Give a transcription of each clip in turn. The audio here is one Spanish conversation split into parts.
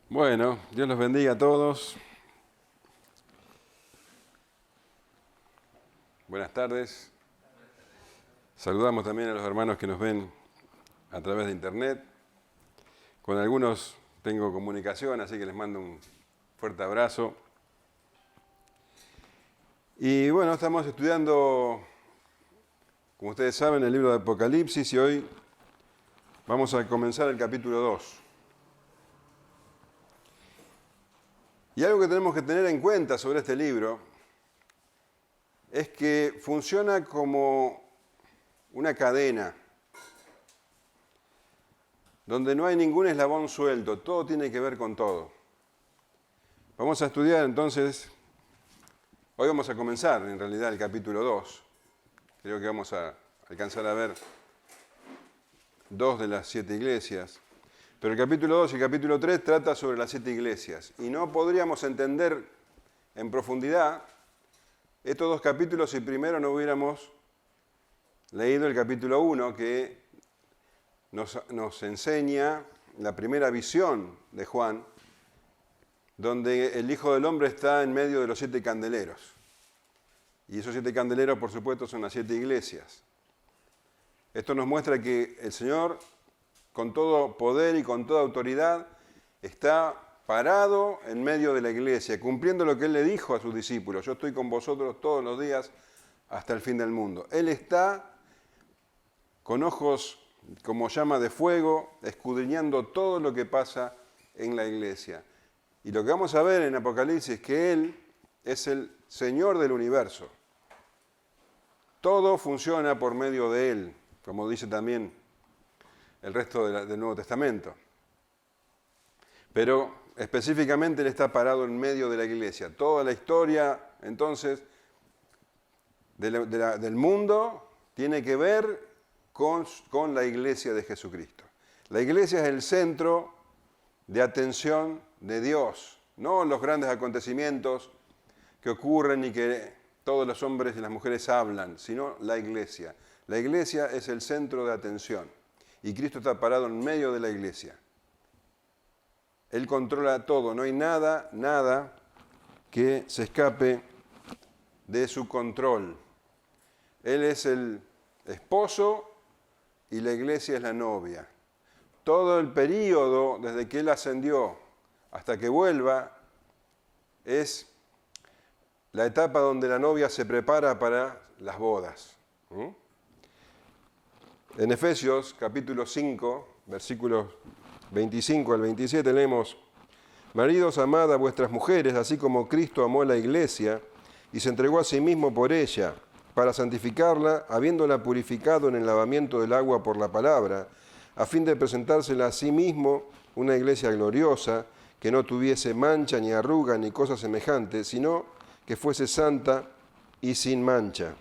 Bueno, Dios los bendiga a todos. Buenas tardes. Saludamos también a los hermanos que nos ven a través de internet. Con algunos tengo comunicación, así que les mando un fuerte abrazo. Y bueno, estamos estudiando, como ustedes saben, el libro de Apocalipsis y hoy vamos a comenzar el capítulo 2. Y algo que tenemos que tener en cuenta sobre este libro es que funciona como una cadena donde no hay ningún eslabón suelto, todo tiene que ver con todo. Vamos a estudiar entonces, hoy vamos a comenzar en realidad el capítulo 2. Creo que vamos a alcanzar a ver 2 de las 7 iglesias. Pero el capítulo 2 y el capítulo 3 trata sobre las 7 iglesias. Y no podríamos entender en profundidad estos 2 capítulos si primero no hubiéramos leído el capítulo 1, que nos enseña la primera visión de Juan, donde el Hijo del Hombre está en medio de los 7 candeleros. Y esos 7 candeleros, por supuesto, son las 7 iglesias. Esto nos muestra que el Señor, con todo poder y con toda autoridad, está parado en medio de la iglesia, cumpliendo lo que Él le dijo a sus discípulos: yo estoy con vosotros todos los días hasta el fin del mundo. Él está con ojos como llama de fuego, escudriñando todo lo que pasa en la iglesia. Y lo que vamos a ver en Apocalipsis es que Él es el Señor del universo. Todo funciona por medio de Él, como dice también el resto del Nuevo Testamento. Pero específicamente Él está parado en medio de la iglesia. Toda la historia, entonces, del mundo tiene que ver con la iglesia de Jesucristo. La iglesia es el centro de atención de Dios, no los grandes acontecimientos que ocurren y que todos los hombres y las mujeres hablan, sino la iglesia. La iglesia es el centro de atención y Cristo está parado en medio de la iglesia. Él controla todo, no hay nada que se escape de su control. Él es el esposo y la iglesia es la novia. Todo el período, desde que Él ascendió hasta que vuelva, es la etapa donde la novia se prepara para las bodas. En Efesios capítulo 5, versículos 25 al 27 leemos: maridos, amad a vuestras mujeres, así como Cristo amó a la iglesia y se entregó a sí mismo por ella, para santificarla, habiéndola purificado en el lavamiento del agua por la palabra, a fin de presentársela a sí mismo una iglesia gloriosa, que no tuviese mancha, ni arruga, ni cosa semejante, sino que fuese santa y sin mancha.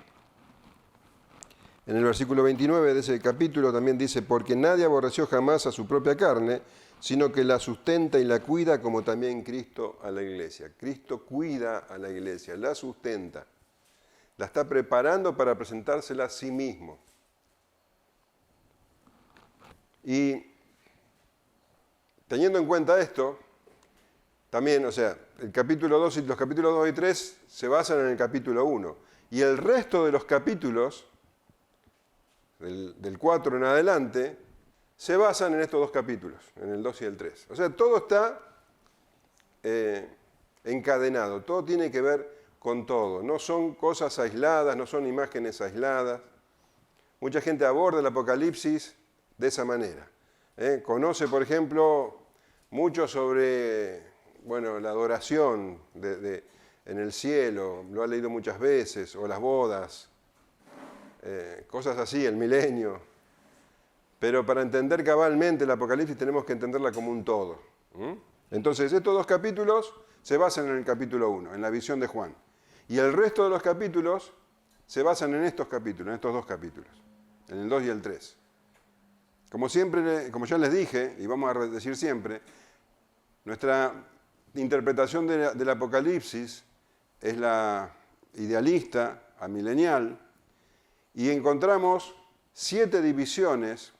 En el versículo 29 de ese capítulo también dice: porque nadie aborreció jamás a su propia carne, sino que la sustenta y la cuida, como también Cristo a la iglesia. Cristo cuida a la iglesia, la sustenta. La está preparando para presentársela a sí mismo. Y teniendo en cuenta esto, también, el capítulo 2 y los capítulos 2 y 3 se basan en el capítulo 1. Y el resto de los capítulos, del 4 en adelante, se basan en estos 2 capítulos, en el 2 y el 3. O sea, todo está encadenado, todo tiene que ver con todo. No son cosas aisladas, no son imágenes aisladas. Mucha gente aborda el Apocalipsis de esa manera. Conoce, por ejemplo, mucho sobre la adoración en el cielo, lo ha leído muchas veces, o las bodas, cosas así, el milenio. Pero para entender cabalmente el Apocalipsis tenemos que entenderla como un todo. Entonces, estos 2 capítulos se basan en el capítulo 1, en la visión de Juan. Y el resto de los capítulos se basan en estos capítulos, en estos 2 capítulos, en el 2 y el 3. Como siempre, como ya les dije, y vamos a decir siempre, nuestra interpretación del Apocalipsis es la idealista, amilenial, y encontramos 7 divisiones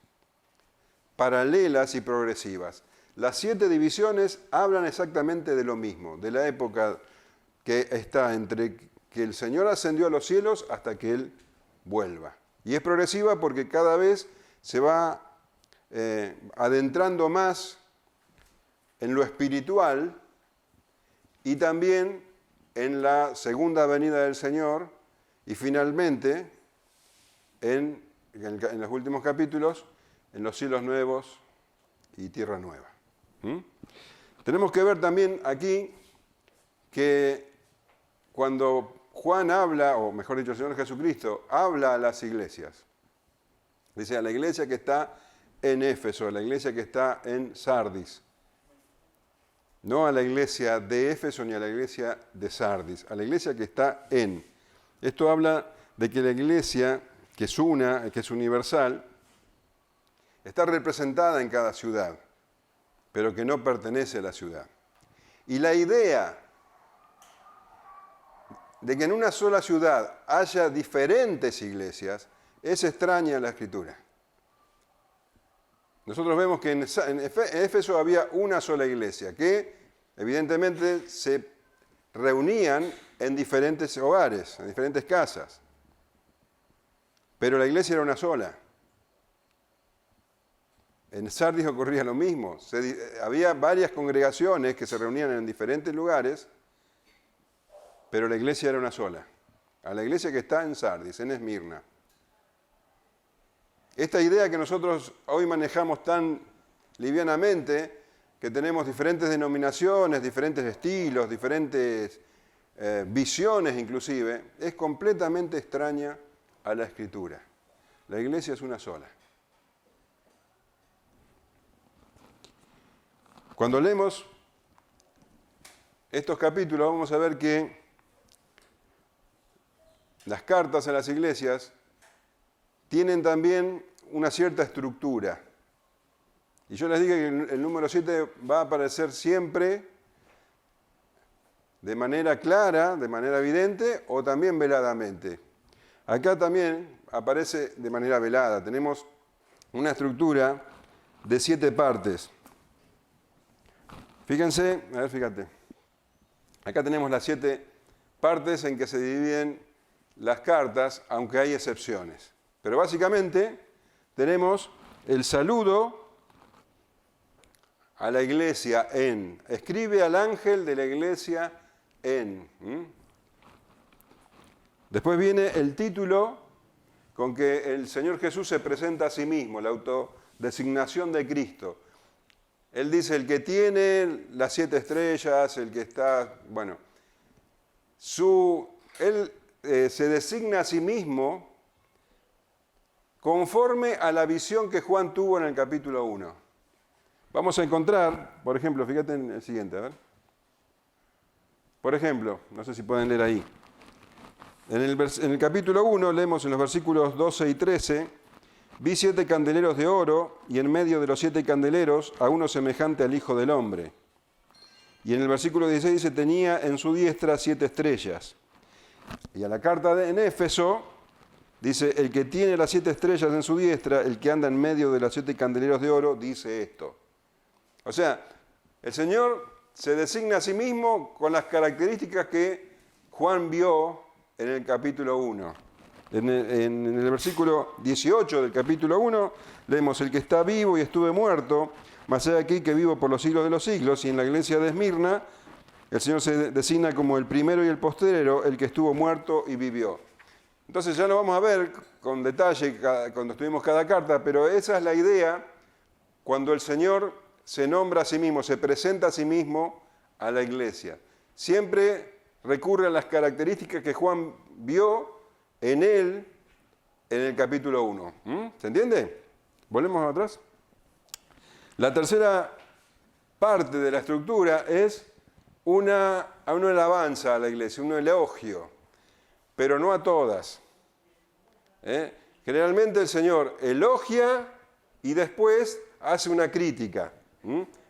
paralelas y progresivas. las 7 divisiones hablan exactamente de lo mismo, de la época que está entre que el Señor ascendió a los cielos hasta que Él vuelva. Y es progresiva porque cada vez se va adentrando más en lo espiritual y también en la segunda venida del Señor y finalmente en los últimos capítulos en los cielos nuevos y tierra nueva. Tenemos que ver también aquí que cuando Juan habla, o mejor dicho, el Señor Jesucristo habla a las iglesias, dice a la iglesia que está en Éfeso, a la iglesia que está en Sardis, no a la iglesia de Éfeso ni a la iglesia de Sardis, a la iglesia que está en. Esto habla de que la iglesia, que es una, que es universal, está representada en cada ciudad, pero que no pertenece a la ciudad. Y la idea de que en una sola ciudad haya diferentes iglesias es extraña a la Escritura. Nosotros vemos que en Éfeso había una sola iglesia, que evidentemente se reunían en diferentes hogares, en diferentes casas. Pero la iglesia era una sola. En Sardis ocurría lo mismo. Había varias congregaciones que se reunían en diferentes lugares, pero la iglesia era una sola. A la iglesia que está en Sardis, en Esmirna. Esta idea que nosotros hoy manejamos tan livianamente, que tenemos diferentes denominaciones, diferentes estilos, diferentes visiones inclusive, es completamente extraña a la Escritura. La iglesia es una sola. Cuando leemos estos capítulos vamos a ver que las cartas a las iglesias tienen también una cierta estructura. Y yo les dije que el número 7 va a aparecer siempre de manera clara, de manera evidente o también veladamente. Acá también aparece de manera velada. Tenemos una estructura de 7 partes. Fíjense, a ver, fíjate. Acá tenemos las 7 partes en que se dividen las cartas, aunque hay excepciones. Pero básicamente tenemos el saludo a la iglesia en. Escribe al ángel de la iglesia en. Después viene el título con que el Señor Jesús se presenta a sí mismo, la autodesignación de Cristo. Él dice, el que tiene las 7 estrellas, el que está, bueno, él se designa a sí mismo conforme a la visión que Juan tuvo en el capítulo 1. Vamos a encontrar, por ejemplo, fíjate en el siguiente, a ver. Por ejemplo, no sé si pueden leer ahí. En el capítulo 1 leemos en los versículos 12 y 13, vi 7 candeleros de oro y en medio de los 7 candeleros a uno semejante al Hijo del Hombre. Y en el versículo 16 dice, tenía en su diestra 7 estrellas. Y a la carta en Éfeso dice, el que tiene las 7 estrellas en su diestra, el que anda en medio de los 7 candeleros de oro, dice esto. O sea, el Señor se designa a sí mismo con las características que Juan vio en el capítulo 1. En el versículo 18 del capítulo 1 leemos, el que está vivo y estuve muerto, mas he aquí que vivo por los siglos de los siglos, y en la iglesia de Esmirna el Señor se designa como el primero y el postrero, el que estuvo muerto y vivió. Entonces ya lo vamos a ver con detalle cuando estudiemos cada carta, pero esa es la idea cuando el Señor se nombra a sí mismo, se presenta a sí mismo a la iglesia. Siempre recurre a las características que Juan vio en él en el capítulo 1. ¿Se entiende? Volvemos atrás. La tercera parte de la estructura es una alabanza a la iglesia, un elogio, pero no a todas. Generalmente el Señor elogia y después hace una crítica.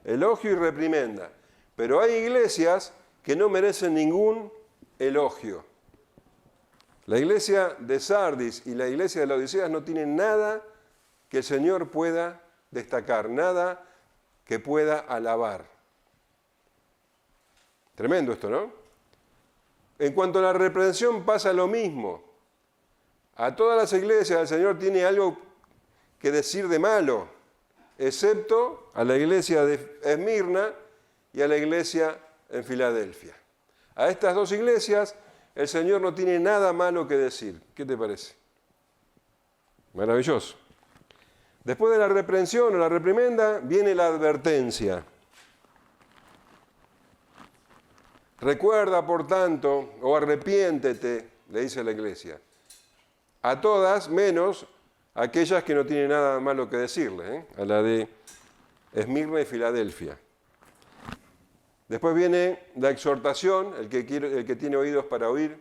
Elogio y reprimenda. Pero hay iglesias que no merecen ningún elogio. La iglesia de Sardis y la iglesia de Laodiceas no tienen nada que el Señor pueda destacar, nada que pueda alabar. Tremendo esto, ¿no? En cuanto a la reprensión pasa lo mismo. A todas las iglesias el Señor tiene algo que decir de malo, excepto a la iglesia de Esmirna y a la iglesia en Filadelfia. A estas dos iglesias el Señor no tiene nada malo que decir. ¿Qué te parece? Maravilloso. Después de la reprensión o la reprimenda viene la advertencia. Recuerda, por tanto, o arrepiéntete, le dice la iglesia, a todas menos a aquellas que no tienen nada malo que decirle, a la de Esmirna y Filadelfia. Después viene la exhortación, el que tiene oídos para oír,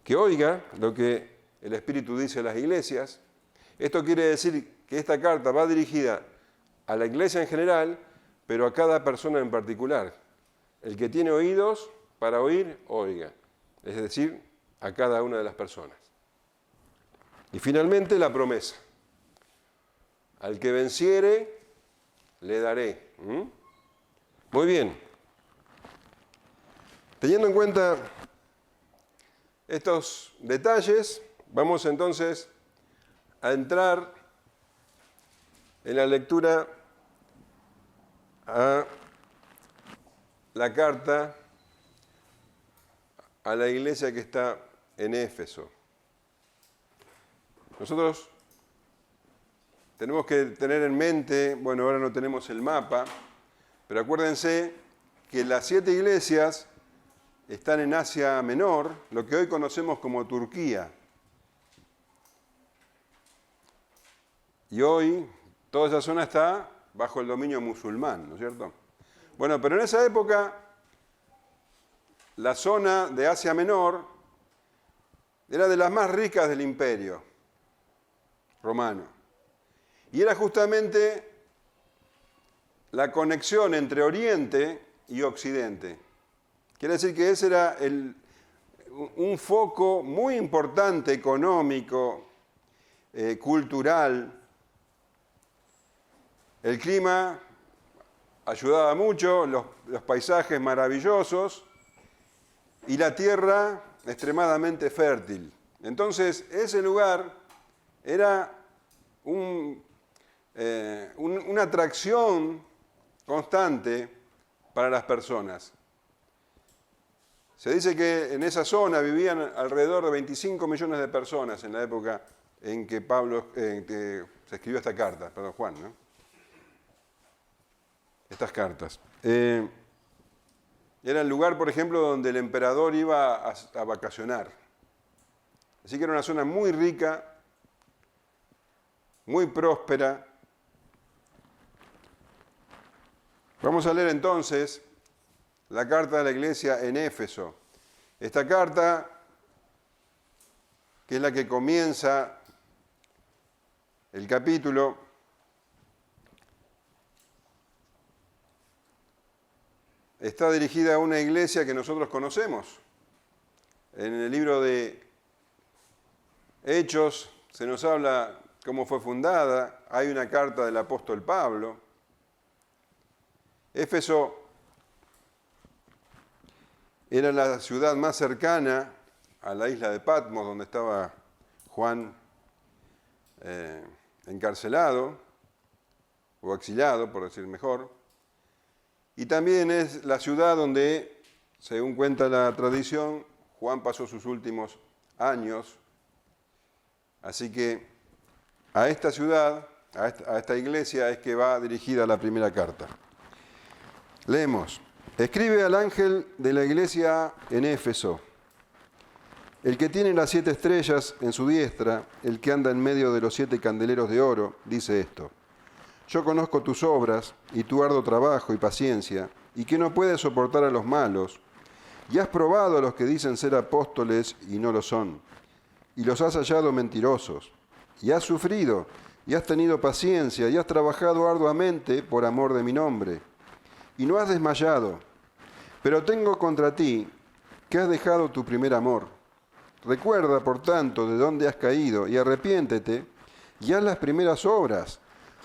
que oiga lo que el Espíritu dice a las iglesias. Esto quiere decir que esta carta va dirigida a la iglesia en general, pero a cada persona en particular. El que tiene oídos para oír, oiga. Es decir, a cada una de las personas. Y finalmente la promesa. Al que venciere, le daré. Muy bien. Teniendo en cuenta estos detalles, vamos entonces a entrar en la lectura a la carta a la iglesia que está en Éfeso. Nosotros tenemos que tener en mente, bueno, ahora no tenemos el mapa, pero acuérdense que las 7 iglesias están en Asia Menor, lo que hoy conocemos como Turquía. Y hoy toda esa zona está bajo el dominio musulmán, ¿no es cierto? Bueno, pero en esa época la zona de Asia Menor era de las más ricas del imperio romano. Y era justamente la conexión entre Oriente y Occidente. Quiere decir que ese era un foco muy importante económico, cultural. El clima ayudaba mucho, los paisajes maravillosos y la tierra extremadamente fértil. Entonces, ese lugar era una atracción constante para las personas. Se dice que en esa zona vivían alrededor de 25 millones de personas en la época en que se escribió esta carta, Juan, ¿no? Estas cartas. Era el lugar, por ejemplo, donde el emperador iba a vacacionar. Así que era una zona muy rica, muy próspera. Vamos a leer entonces la carta de la iglesia en Éfeso. Esta carta, que es la que comienza el capítulo, está dirigida a una iglesia que nosotros conocemos. En el libro de Hechos se nos habla cómo fue fundada, hay una carta del apóstol Pablo. Éfeso era la ciudad más cercana a la isla de Patmos, donde estaba Juan encarcelado, o exiliado, por decir mejor. Y también es la ciudad donde, según cuenta la tradición, Juan pasó sus últimos años. Así que a esta ciudad, a esta iglesia, es que va dirigida la primera carta. Leemos. Escribe al ángel de la iglesia en Éfeso, el que tiene las 7 estrellas en su diestra, el que anda en medio de los 7 candeleros de oro, dice esto: yo conozco tus obras y tu arduo trabajo y paciencia, y que no puedes soportar a los malos, y has probado a los que dicen ser apóstoles y no lo son, y los has hallado mentirosos, y has sufrido, y has tenido paciencia, y has trabajado arduamente por amor de mi nombre, y no has desmayado. Pero tengo contra ti que has dejado tu primer amor. Recuerda, por tanto, de dónde has caído, y arrepiéntete, y haz las primeras obras,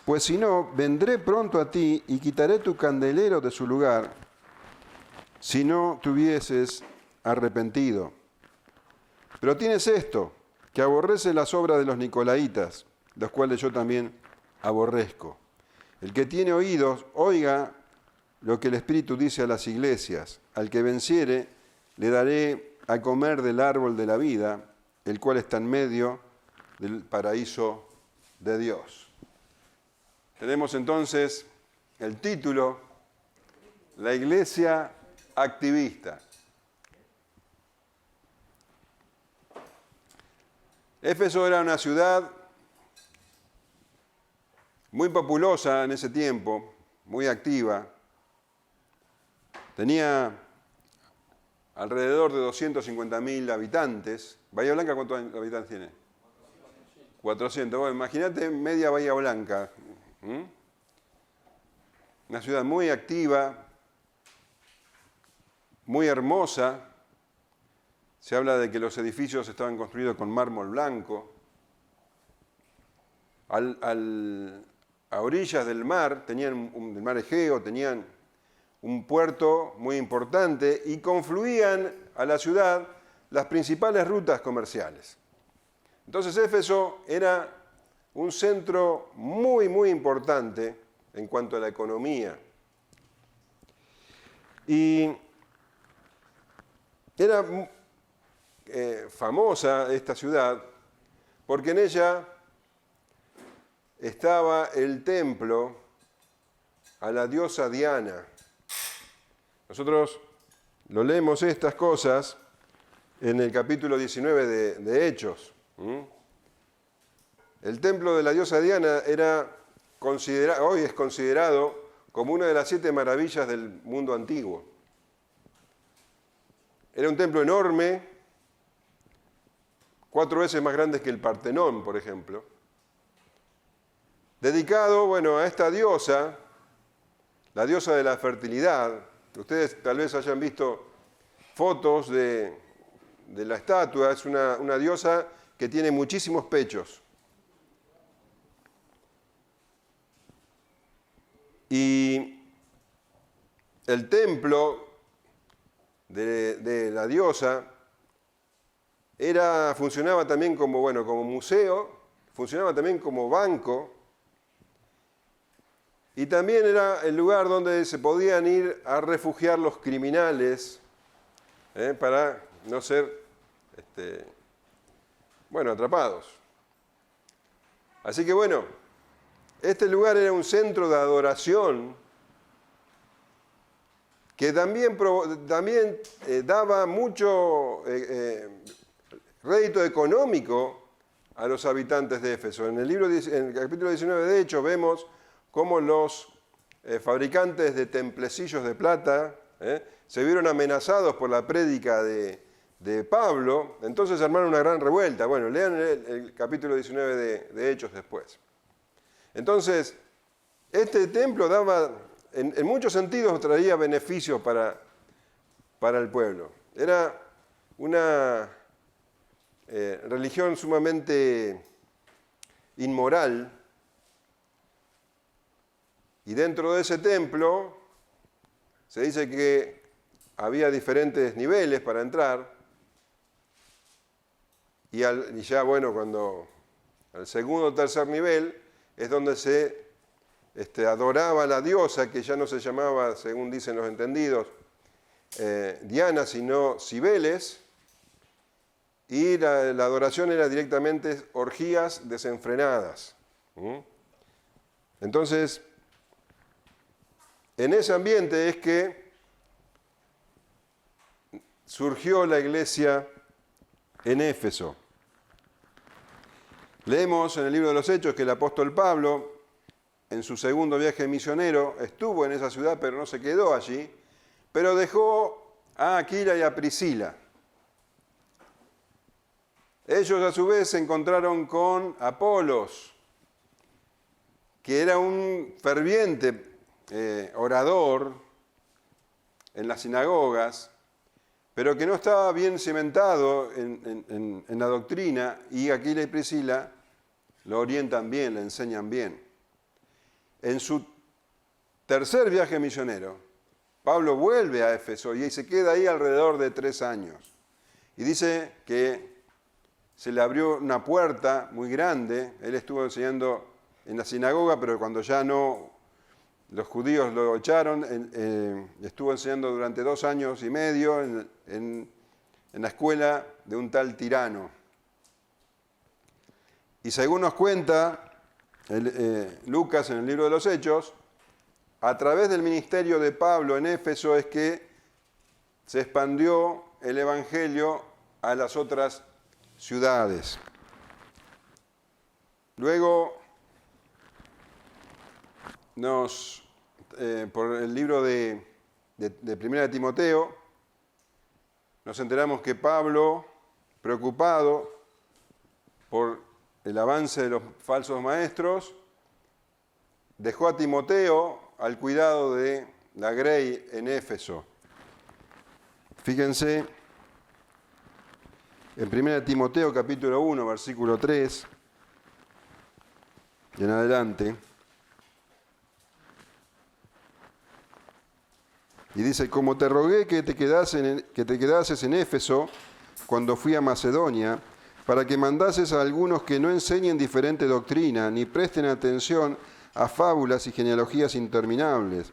Pues si no, vendré pronto a ti y quitaré tu candelero de su lugar, si no te hubieses arrepentido. Pero tienes esto, que aborreces las obras de los nicolaitas, los cuales yo también aborrezco. El que tiene oídos, oiga lo que el Espíritu dice a las iglesias. Al que venciere, le daré a comer del árbol de la vida, el cual está en medio del paraíso de Dios. Tenemos entonces el título, La Iglesia Activista. Éfeso era una ciudad muy populosa en ese tiempo, muy activa. Tenía alrededor de 250.000 habitantes. Bahía Blanca, ¿cuántos habitantes tiene? 400. Bueno, imagínate media Bahía Blanca. Una ciudad muy activa, muy hermosa. Se habla de que los edificios estaban construidos con mármol blanco. A orillas del mar, del mar Egeo, tenían un puerto muy importante y confluían a la ciudad las principales rutas comerciales. Entonces Éfeso era un centro muy, muy importante en cuanto a la economía. Y era famosa esta ciudad porque en ella estaba el templo a la diosa Diana. Nosotros lo leemos estas cosas en el capítulo 19 de Hechos. El templo de la diosa Diana hoy es considerado como una de las 7 maravillas del mundo antiguo. Era un templo enorme, 4 veces más grande que el Partenón, por ejemplo, dedicado, a esta diosa, la diosa de la fertilidad. Ustedes tal vez hayan visto fotos de la estatua. Es una diosa que tiene muchísimos pechos. Y el templo de la diosa funcionaba también como museo, funcionaba también como banco, y también era el lugar donde se podían ir a refugiar los criminales para no ser atrapados. Así que este lugar era un centro de adoración que también daba mucho rédito económico a los habitantes de Éfeso. En el capítulo 19 de Hechos vemos cómo los fabricantes de templecillos de plata se vieron amenazados por la prédica de Pablo, entonces armaron una gran revuelta. Lean el capítulo 19 de Hechos después. Entonces, este templo en muchos sentidos traía beneficios para el pueblo. Era una religión sumamente inmoral, y dentro de ese templo se dice que había diferentes niveles para entrar, y ya cuando al segundo o tercer nivel es donde se adoraba a la diosa, que ya no se llamaba, según dicen los entendidos, Diana, sino Cibeles, y la adoración era directamente orgías desenfrenadas. Entonces, en ese ambiente es que surgió la iglesia en Éfeso. Leemos en el libro de los Hechos que el apóstol Pablo, en su segundo viaje misionero, estuvo en esa ciudad, pero no se quedó allí, pero dejó a Aquila y a Priscila. Ellos a su vez se encontraron con Apolos, que era un ferviente orador en las sinagogas, pero que no estaba bien cimentado en la doctrina, y Aquila y Priscila lo orientan bien, le enseñan bien. en su tercer viaje misionero, Pablo vuelve a Éfeso y se queda ahí alrededor de 3 años. Y dice que se le abrió una puerta muy grande. Él estuvo enseñando en la sinagoga, pero cuando ya no, los judíos lo echaron, estuvo enseñando durante 2 años y medio en la escuela de un tal Tirano. Y según nos cuenta Lucas en el libro de los Hechos, a través del ministerio de Pablo en Éfeso es que se expandió el evangelio a las otras ciudades. Luego, por el libro de Primera de Timoteo, nos enteramos que Pablo, preocupado por el avance de los falsos maestros, dejó a Timoteo al cuidado de la Grey en Éfeso. Fíjense, en 1 Timoteo capítulo 1, versículo 3, y en adelante, y dice, como te rogué que te quedases en Éfeso cuando fui a Macedonia, para que mandases a algunos que no enseñen diferente doctrina, ni presten atención a fábulas y genealogías interminables,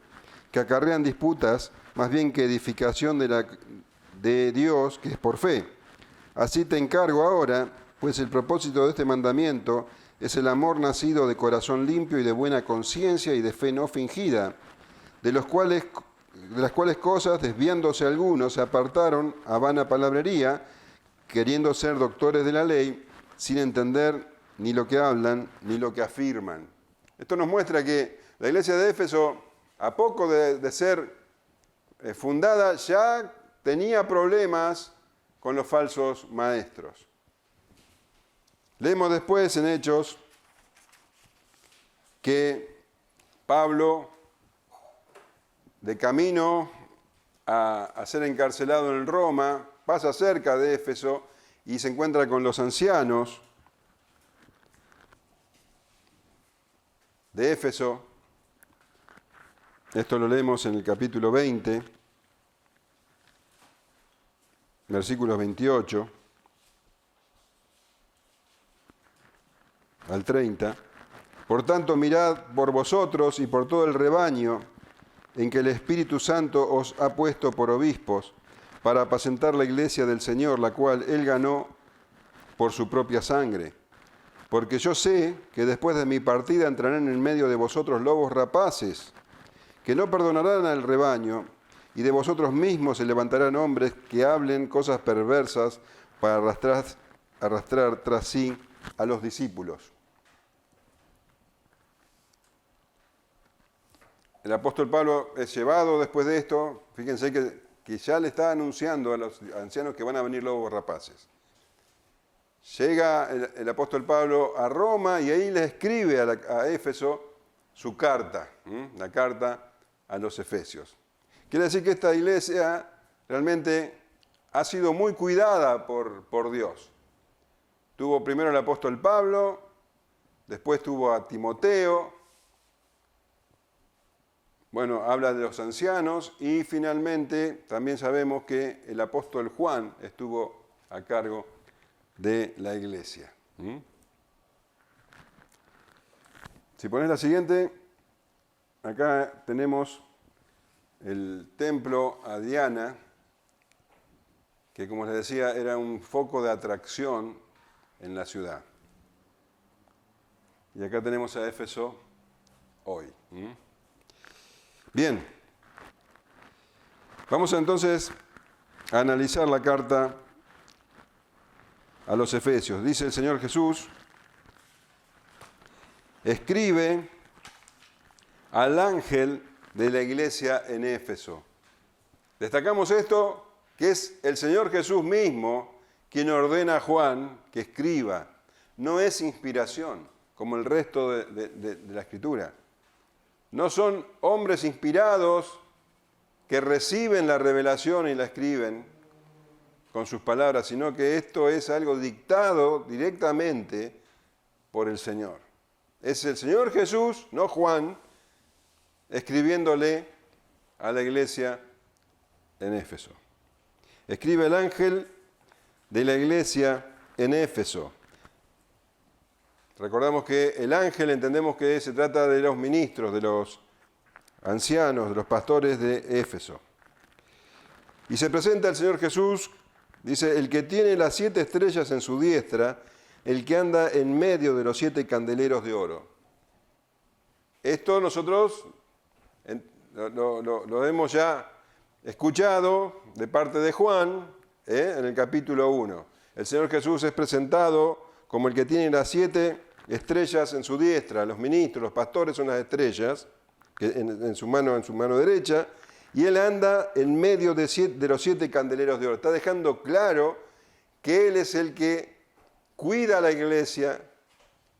que acarrean disputas más bien que edificación de Dios, que es por fe. Así te encargo ahora, pues el propósito de este mandamiento es el amor nacido de corazón limpio y de buena conciencia y de fe no fingida, de las cuales cosas, desviándose algunos, se apartaron a vana palabrería, queriendo ser doctores de la ley, sin entender ni lo que hablan ni lo que afirman. Esto nos muestra que la iglesia de Éfeso, a poco de ser fundada, ya tenía problemas con los falsos maestros. Leemos después en Hechos que Pablo, de camino a ser encarcelado en Roma, pasa cerca de Éfeso y se encuentra con los ancianos de Éfeso. Esto lo leemos en el capítulo 20, versículos 28 al 30. Por tanto, mirad por vosotros y por todo el rebaño en que el Espíritu Santo os ha puesto por obispos, para apacentar la iglesia del Señor, la cual Él ganó por su propia sangre. Porque yo sé que después de mi partida entrarán en medio de vosotros lobos rapaces, que no perdonarán al rebaño, y de vosotros mismos se levantarán hombres que hablen cosas perversas para arrastrar tras sí a los discípulos. El apóstol Pablo es llevado después de esto, fíjense que ya le está anunciando a los ancianos que van a venir lobos rapaces. Llega el apóstol Pablo a Roma y ahí le escribe a Éfeso su carta, la carta a los Efesios. Quiere decir que esta iglesia realmente ha sido muy cuidada por Dios. Tuvo primero el apóstol Pablo, después tuvo a Timoteo. Bueno, habla de los ancianos y finalmente también sabemos que el apóstol Juan estuvo a cargo de la iglesia. Si pones la siguiente, acá tenemos el templo a Diana, que como les decía era un foco de atracción en la ciudad. Y acá tenemos a Éfeso hoy. Bien, vamos entonces a analizar la carta a los Efesios. Dice el Señor Jesús, escribe al ángel de la iglesia en Éfeso. Destacamos esto, que es el Señor Jesús mismo quien ordena a Juan que escriba. No es inspiración, como el resto de la Escritura. No son hombres inspirados que reciben la revelación y la escriben con sus palabras, sino que esto es algo dictado directamente por el Señor. Es el Señor Jesús, no Juan, escribiéndole a la iglesia en Éfeso. Escribe el ángel de la iglesia en Éfeso. Recordamos que el ángel entendemos que se trata de los ministros, de los ancianos, de los pastores de Éfeso. Y se presenta el Señor Jesús, dice, el que tiene las 7 estrellas en su diestra, el que anda en medio de los 7 candeleros de oro. Esto nosotros lo hemos ya escuchado de parte de Juan, en el capítulo 1. El Señor Jesús es presentado como el que tiene las 7 estrellas en su diestra. Los ministros, los pastores son las estrellas en su mano derecha, y Él anda en medio de los 7 candeleros de oro. Está dejando claro que Él es el que cuida a la iglesia,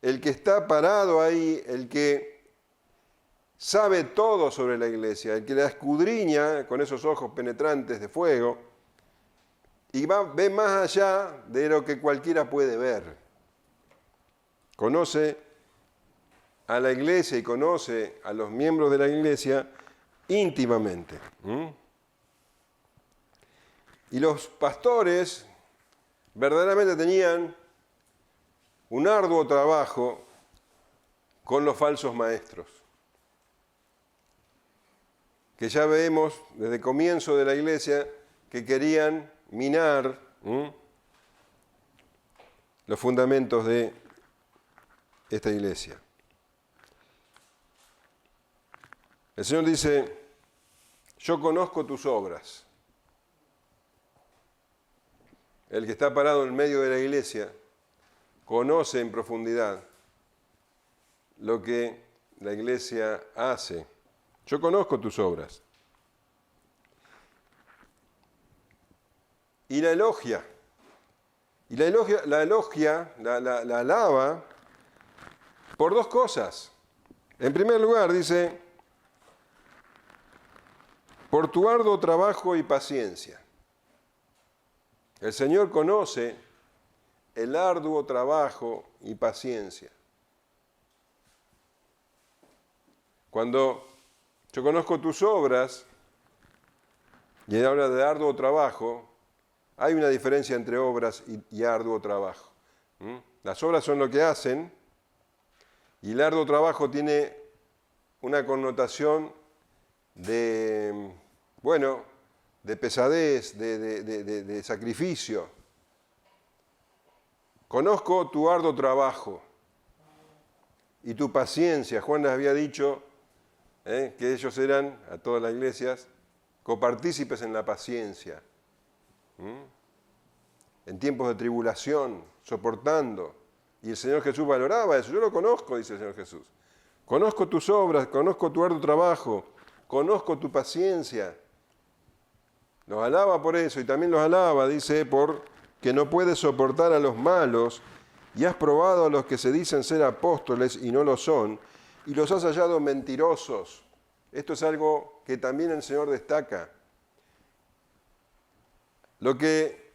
el que está parado ahí, el que sabe todo sobre la iglesia, el que la escudriña con esos ojos penetrantes de fuego y ve más allá de lo que cualquiera puede ver. Conoce a la iglesia y conoce a los miembros de la iglesia íntimamente. Y los pastores verdaderamente tenían un arduo trabajo con los falsos maestros, que ya vemos desde el comienzo de la iglesia que querían minar los fundamentos de esta iglesia. El Señor dice, yo conozco tus obras. El que está parado en medio de la iglesia conoce en profundidad lo que la iglesia hace. Yo conozco tus obras. Y la elogia. Y la alaba por 2 cosas. En primer lugar, dice, por tu arduo trabajo y paciencia. El Señor conoce el arduo trabajo y paciencia. Cuando yo conozco tus obras, y habla de arduo trabajo, hay una diferencia entre obras y arduo trabajo. Las obras son lo que hacen, y el arduo trabajo tiene una connotación de pesadez, de sacrificio. Conozco tu arduo trabajo y tu paciencia. Juan les había dicho que ellos eran, a todas las iglesias, copartícipes en la paciencia. En tiempos de tribulación, soportando. Y el Señor Jesús valoraba eso. Yo lo conozco, dice el Señor Jesús. Conozco tus obras, conozco tu arduo trabajo, conozco tu paciencia. Los alaba por eso, y también los alaba, dice, por que no puedes soportar a los malos, y has probado a los que se dicen ser apóstoles y no lo son, y los has hallado mentirosos. Esto es algo que también el Señor destaca. Lo que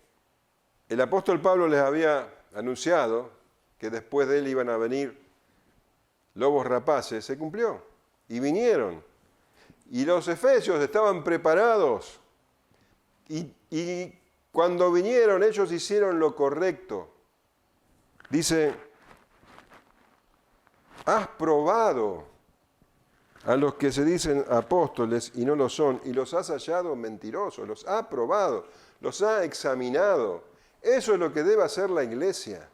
el apóstol Pablo les había anunciado, que después de él iban a venir lobos rapaces, se cumplió. Y vinieron. Y los efesios estaban preparados. Y cuando vinieron, ellos hicieron lo correcto. Dice, has probado a los que se dicen apóstoles y no lo son, y los has hallado mentirosos, los ha probado, los ha examinado. Eso es lo que debe hacer la iglesia.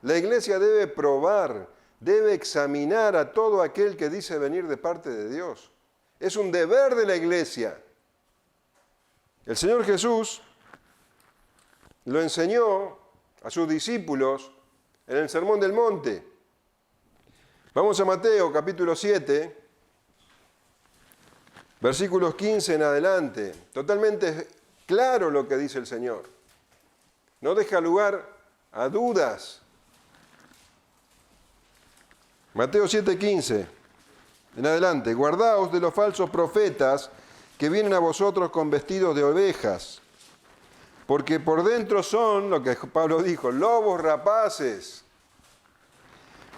La iglesia debe probar, debe examinar a todo aquel que dice venir de parte de Dios. Es un deber de la iglesia. El Señor Jesús lo enseñó a sus discípulos en el Sermón del Monte. Vamos a Mateo capítulo 7, versículos 15 en adelante. Totalmente claro lo que dice el Señor. No deja lugar a dudas. Mateo 7, 15 en adelante. Guardaos de los falsos profetas que vienen a vosotros con vestidos de ovejas, porque por dentro son, lo que Pablo dijo, lobos rapaces.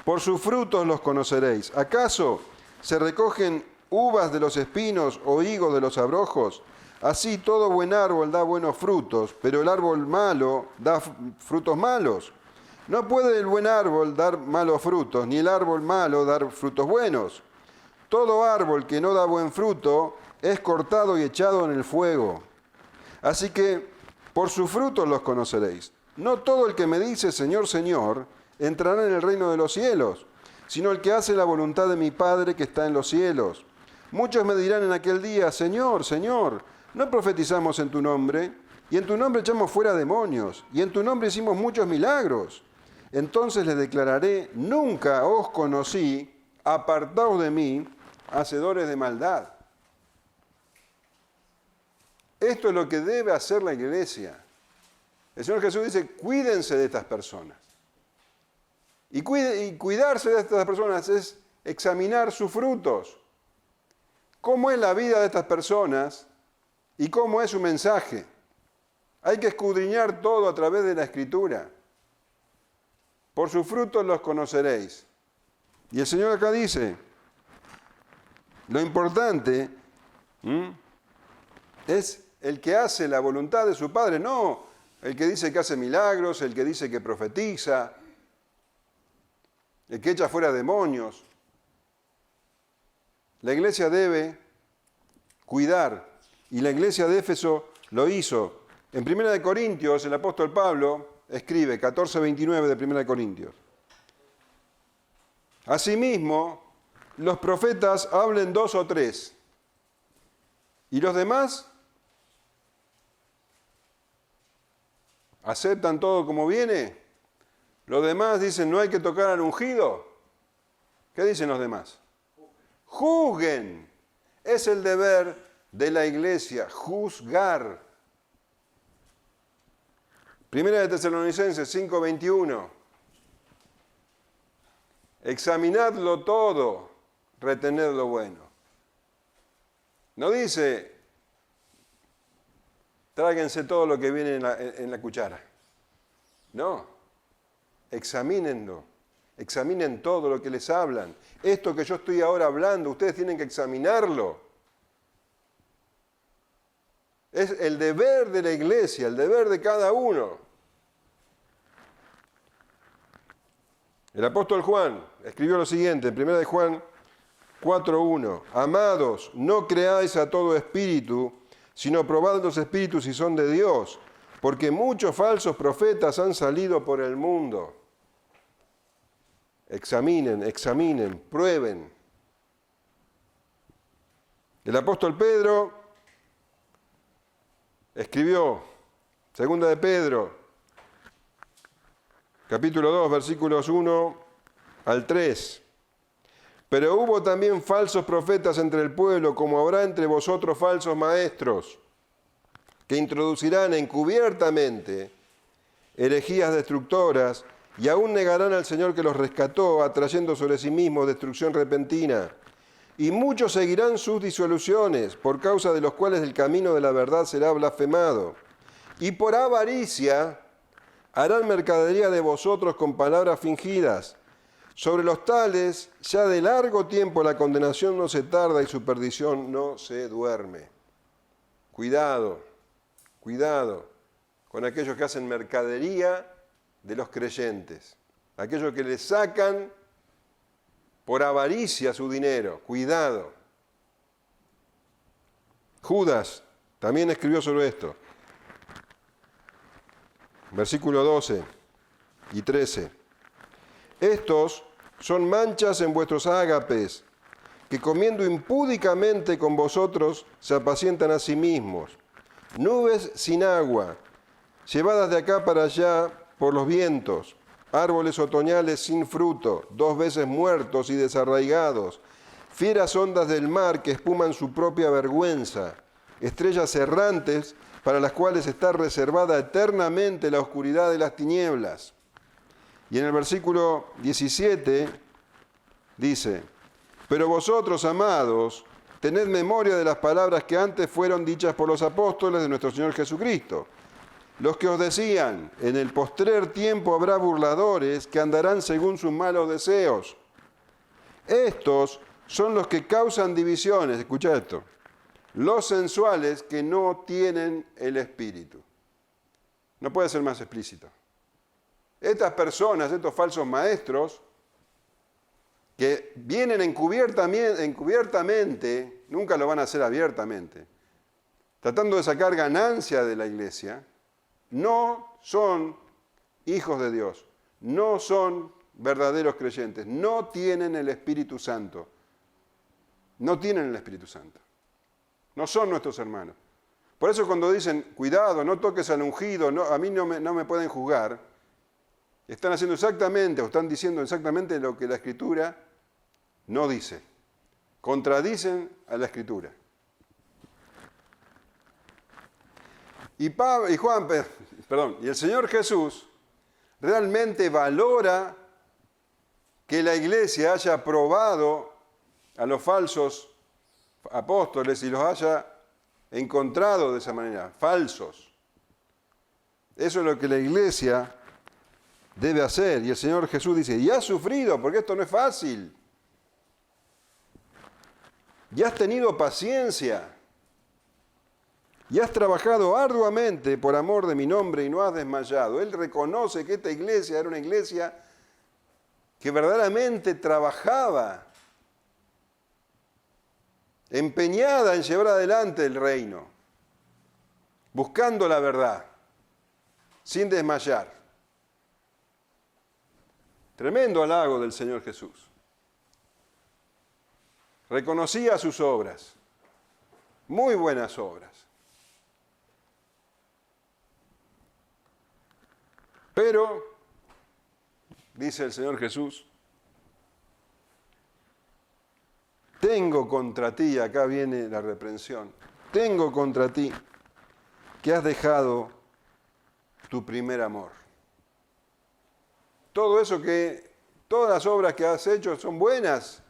Por sus frutos los conoceréis. ¿Acaso se recogen uvas de los espinos o higos de los abrojos? Así todo buen árbol da buenos frutos, pero el árbol malo da frutos malos. No puede el buen árbol dar malos frutos, ni el árbol malo dar frutos buenos. Todo árbol que no da buen fruto es cortado y echado en el fuego. Así que por sus frutos los conoceréis. No todo el que me dice Señor, Señor, entrará en el reino de los cielos, sino el que hace la voluntad de mi Padre que está en los cielos. Muchos me dirán en aquel día, Señor, Señor, ¿no profetizamos en tu nombre? Y en tu nombre echamos fuera demonios, y en tu nombre hicimos muchos milagros. Entonces les declararé, nunca os conocí, apartaos de mí, hacedores de maldad. Esto es lo que debe hacer la iglesia. El Señor Jesús dice, cuídense de estas personas. Y cuidarse de estas personas es examinar sus frutos. ¿Cómo es la vida de estas personas y cómo es su mensaje? Hay que escudriñar todo a través de la Escritura. Por sus frutos los conoceréis. Y el Señor acá dice, lo importante es el que hace la voluntad de su Padre, no el que dice que hace milagros, el que dice que profetiza, el que echa fuera demonios. La iglesia debe cuidar, y la iglesia de Éfeso lo hizo. En 1 Corintios, el apóstol Pablo escribe, 14:29 de 1 Corintios. Asimismo, los profetas hablen 2 o 3, y los demás aceptan todo como viene. Los demás dicen, no hay que tocar al ungido. ¿Qué dicen los demás? Juzguen. Es el deber de la iglesia, juzgar. Primera de Tesalonicenses 5:21. Examinadlo todo, retened lo bueno. No dice, tráguense todo lo que viene en la cuchara. No, examínenlo, examinen todo lo que les hablan. Esto que yo estoy ahora hablando, ustedes tienen que examinarlo. Es el deber de la iglesia, el deber de cada uno. El apóstol Juan escribió lo siguiente, en 1 de Juan 4:1. Amados, no creáis a todo espíritu, sino probad los espíritus si son de Dios, porque muchos falsos profetas han salido por el mundo. Examinen, prueben. El apóstol Pedro escribió, 2 de Pedro, capítulo 2, versículos 1 al 3. Pero hubo también falsos profetas entre el pueblo, como habrá entre vosotros falsos maestros, que introducirán encubiertamente herejías destructoras y aún negarán al Señor que los rescató, atrayendo sobre sí mismos destrucción repentina. Y muchos seguirán sus disoluciones, por causa de los cuales el camino de la verdad será blasfemado. Y por avaricia harán mercadería de vosotros con palabras fingidas. Sobre los tales, ya de largo tiempo la condenación no se tarda y su perdición no se duerme. Cuidado con aquellos que hacen mercadería de los creyentes, aquellos que les sacan por avaricia su dinero. Cuidado. Judas también escribió sobre esto. Versículo 12 y 13. Estos son manchas en vuestros ágapes, que comiendo impúdicamente con vosotros se apacientan a sí mismos. Nubes sin agua, llevadas de acá para allá por los vientos, árboles otoñales sin fruto, 2 veces muertos y desarraigados, fieras ondas del mar que espuman su propia vergüenza, estrellas errantes para las cuales está reservada eternamente la oscuridad de las tinieblas. Y en el versículo 17 dice, pero vosotros, amados, tened memoria de las palabras que antes fueron dichas por los apóstoles de nuestro Señor Jesucristo, los que os decían, en el postrer tiempo habrá burladores que andarán según sus malos deseos. Estos son los que causan divisiones. Escucha esto. Los sensuales que no tienen el Espíritu. No puede ser más explícito. Estas personas, estos falsos maestros, que vienen encubiertamente, nunca lo van a hacer abiertamente, tratando de sacar ganancia de la iglesia, no son hijos de Dios, no son verdaderos creyentes, no tienen el Espíritu Santo. No tienen el Espíritu Santo. No son nuestros hermanos. Por eso cuando dicen, cuidado, no toques al ungido, a mí no me pueden juzgar, están haciendo exactamente, o están diciendo exactamente lo que la Escritura no dice. Contradicen a la Escritura. Y el Señor Jesús realmente valora que la iglesia haya probado a los falsos apóstoles y los haya encontrado de esa manera, falsos. Eso es lo que la iglesia debe hacer. Y el Señor Jesús dice, y has sufrido, porque esto no es fácil. Y has tenido paciencia. Y has trabajado arduamente por amor de mi nombre y no has desmayado. Él reconoce que esta iglesia era una iglesia que verdaderamente trabajaba, empeñada en llevar adelante el reino, buscando la verdad, sin desmayar. Tremendo halago del Señor Jesús. Reconocía sus obras, muy buenas obras. Pero, dice el Señor Jesús, tengo contra ti, acá viene la reprensión, tengo contra ti que has dejado tu primer amor. Todas las obras que has hecho son buenas,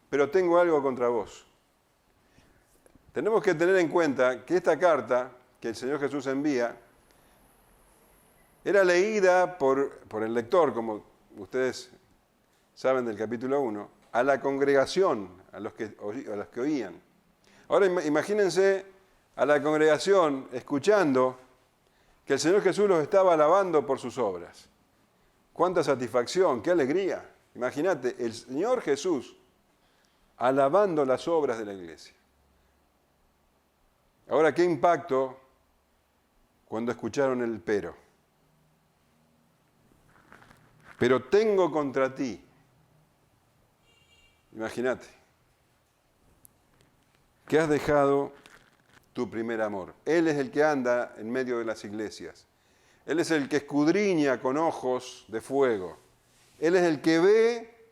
pero tengo algo contra vos. Tenemos que tener en cuenta que esta carta que el Señor Jesús envía era leída por el lector, como ustedes saben del capítulo 1, a la congregación, a los que oían. Ahora imagínense a la congregación escuchando que el Señor Jesús los estaba alabando por sus obras. ¡Cuánta satisfacción! ¡Qué alegría! Imagínate, el Señor Jesús alabando las obras de la iglesia. Ahora, ¿qué impacto cuando escucharon el pero? Pero tengo contra ti. Imagínate, que has dejado tu primer amor. Él es el que anda en medio de las iglesias. Él es el que escudriña con ojos de fuego. Él es el que ve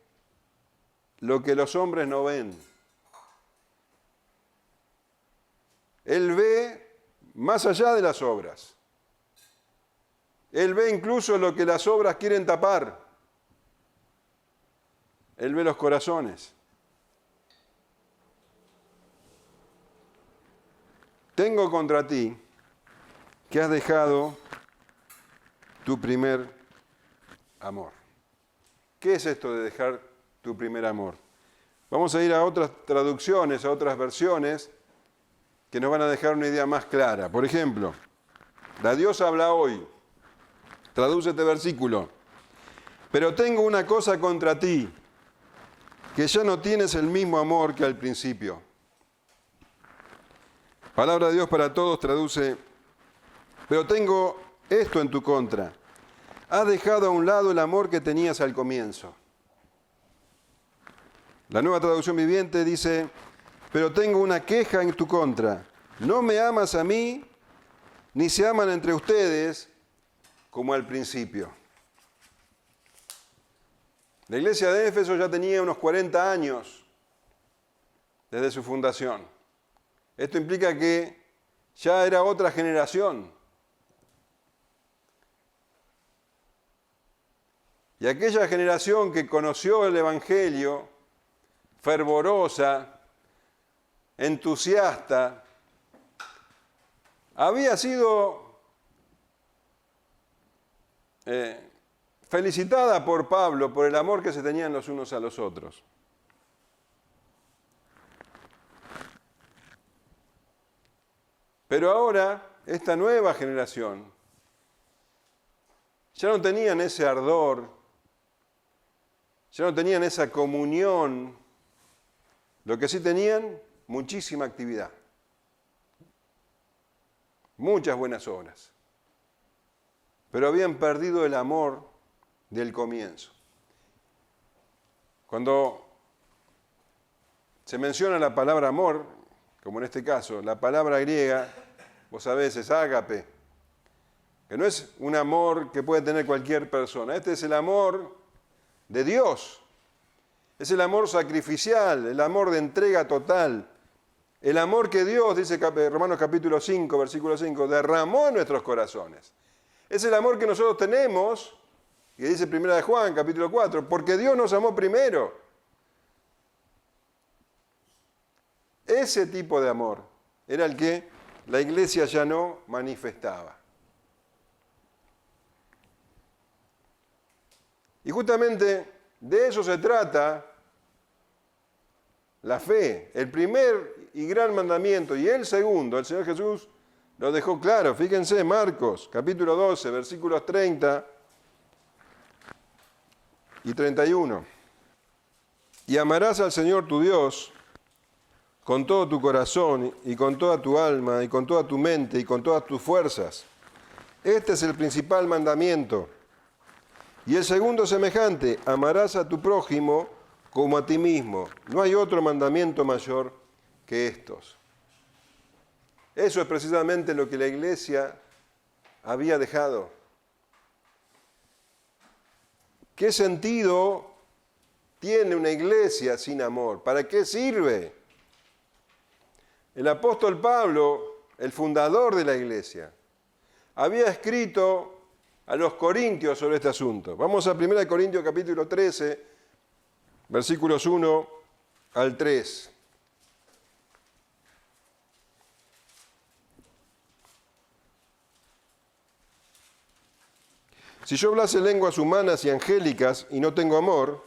lo que los hombres no ven. Él ve más allá de las obras. Él ve incluso lo que las obras quieren tapar. Él ve los corazones. Tengo contra ti que has dejado tu primer amor. ¿Qué es esto de dejar tu primer amor? Vamos a ir a otras traducciones, a otras versiones que nos van a dejar una idea más clara. Por ejemplo, la Dios habla hoy. Traduce este versículo. Pero tengo una cosa contra ti, que ya no tienes el mismo amor que al principio. Palabra de Dios para todos traduce, pero tengo esto en tu contra. Has dejado a un lado el amor que tenías al comienzo. La Nueva Traducción Viviente dice, pero tengo una queja en tu contra. No me amas a mí, ni se aman entre ustedes como al principio. La iglesia de Éfeso ya tenía unos 40 años desde su fundación. Esto implica que ya era otra generación. Y aquella generación que conoció el Evangelio, fervorosa, entusiasta, había sido felicitada por Pablo por el amor que se tenían los unos a los otros. Pero ahora, esta nueva generación, ya no tenían ese ardor, ya no tenían esa comunión, lo que sí tenían, muchísima actividad, muchas buenas obras, pero habían perdido el amor del comienzo. Cuando se menciona la palabra amor, como en este caso, la palabra griega, vos sabés, es ágape, que no es un amor que puede tener cualquier persona. Este es el amor de Dios. Es el amor sacrificial, el amor de entrega total. El amor que Dios, dice Romanos capítulo 5, versículo 5, derramó en nuestros corazones. Es el amor que nosotros tenemos, y dice 1 Juan capítulo 4, porque Dios nos amó primero. Ese tipo de amor era el que la iglesia ya no manifestaba. Y justamente de eso se trata la fe. El primer y gran mandamiento y el segundo, el Señor Jesús lo dejó claro. Fíjense, Marcos, capítulo 12, versículos 30 y 31. Y amarás al Señor tu Dios con todo tu corazón y con toda tu alma y con toda tu mente y con todas tus fuerzas. Este es el principal mandamiento. Y el segundo semejante, amarás a tu prójimo como a ti mismo. No hay otro mandamiento mayor que estos. Eso es precisamente lo que la iglesia había dejado. ¿Qué sentido tiene una iglesia sin amor? ¿Para qué sirve? El apóstol Pablo, el fundador de la iglesia, había escrito a los corintios sobre este asunto. Vamos a 1 Corintios capítulo 13, versículos 1 al 3. Si yo hablase lenguas humanas y angélicas y no tengo amor,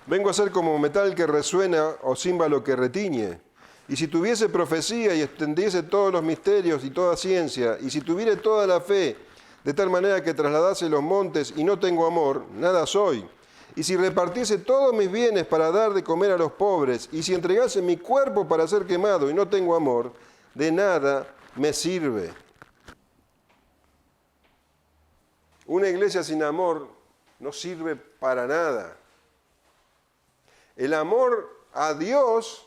vengo a ser como metal que resuena o címbalo que retiñe. Y si tuviese profecía y extendiese todos los misterios y toda ciencia, y si tuviere toda la fe, de tal manera que trasladase los montes y no tengo amor, nada soy. Y si repartiese todos mis bienes para dar de comer a los pobres, y si entregase mi cuerpo para ser quemado y no tengo amor, de nada me sirve. Una iglesia sin amor no sirve para nada. El amor a Dios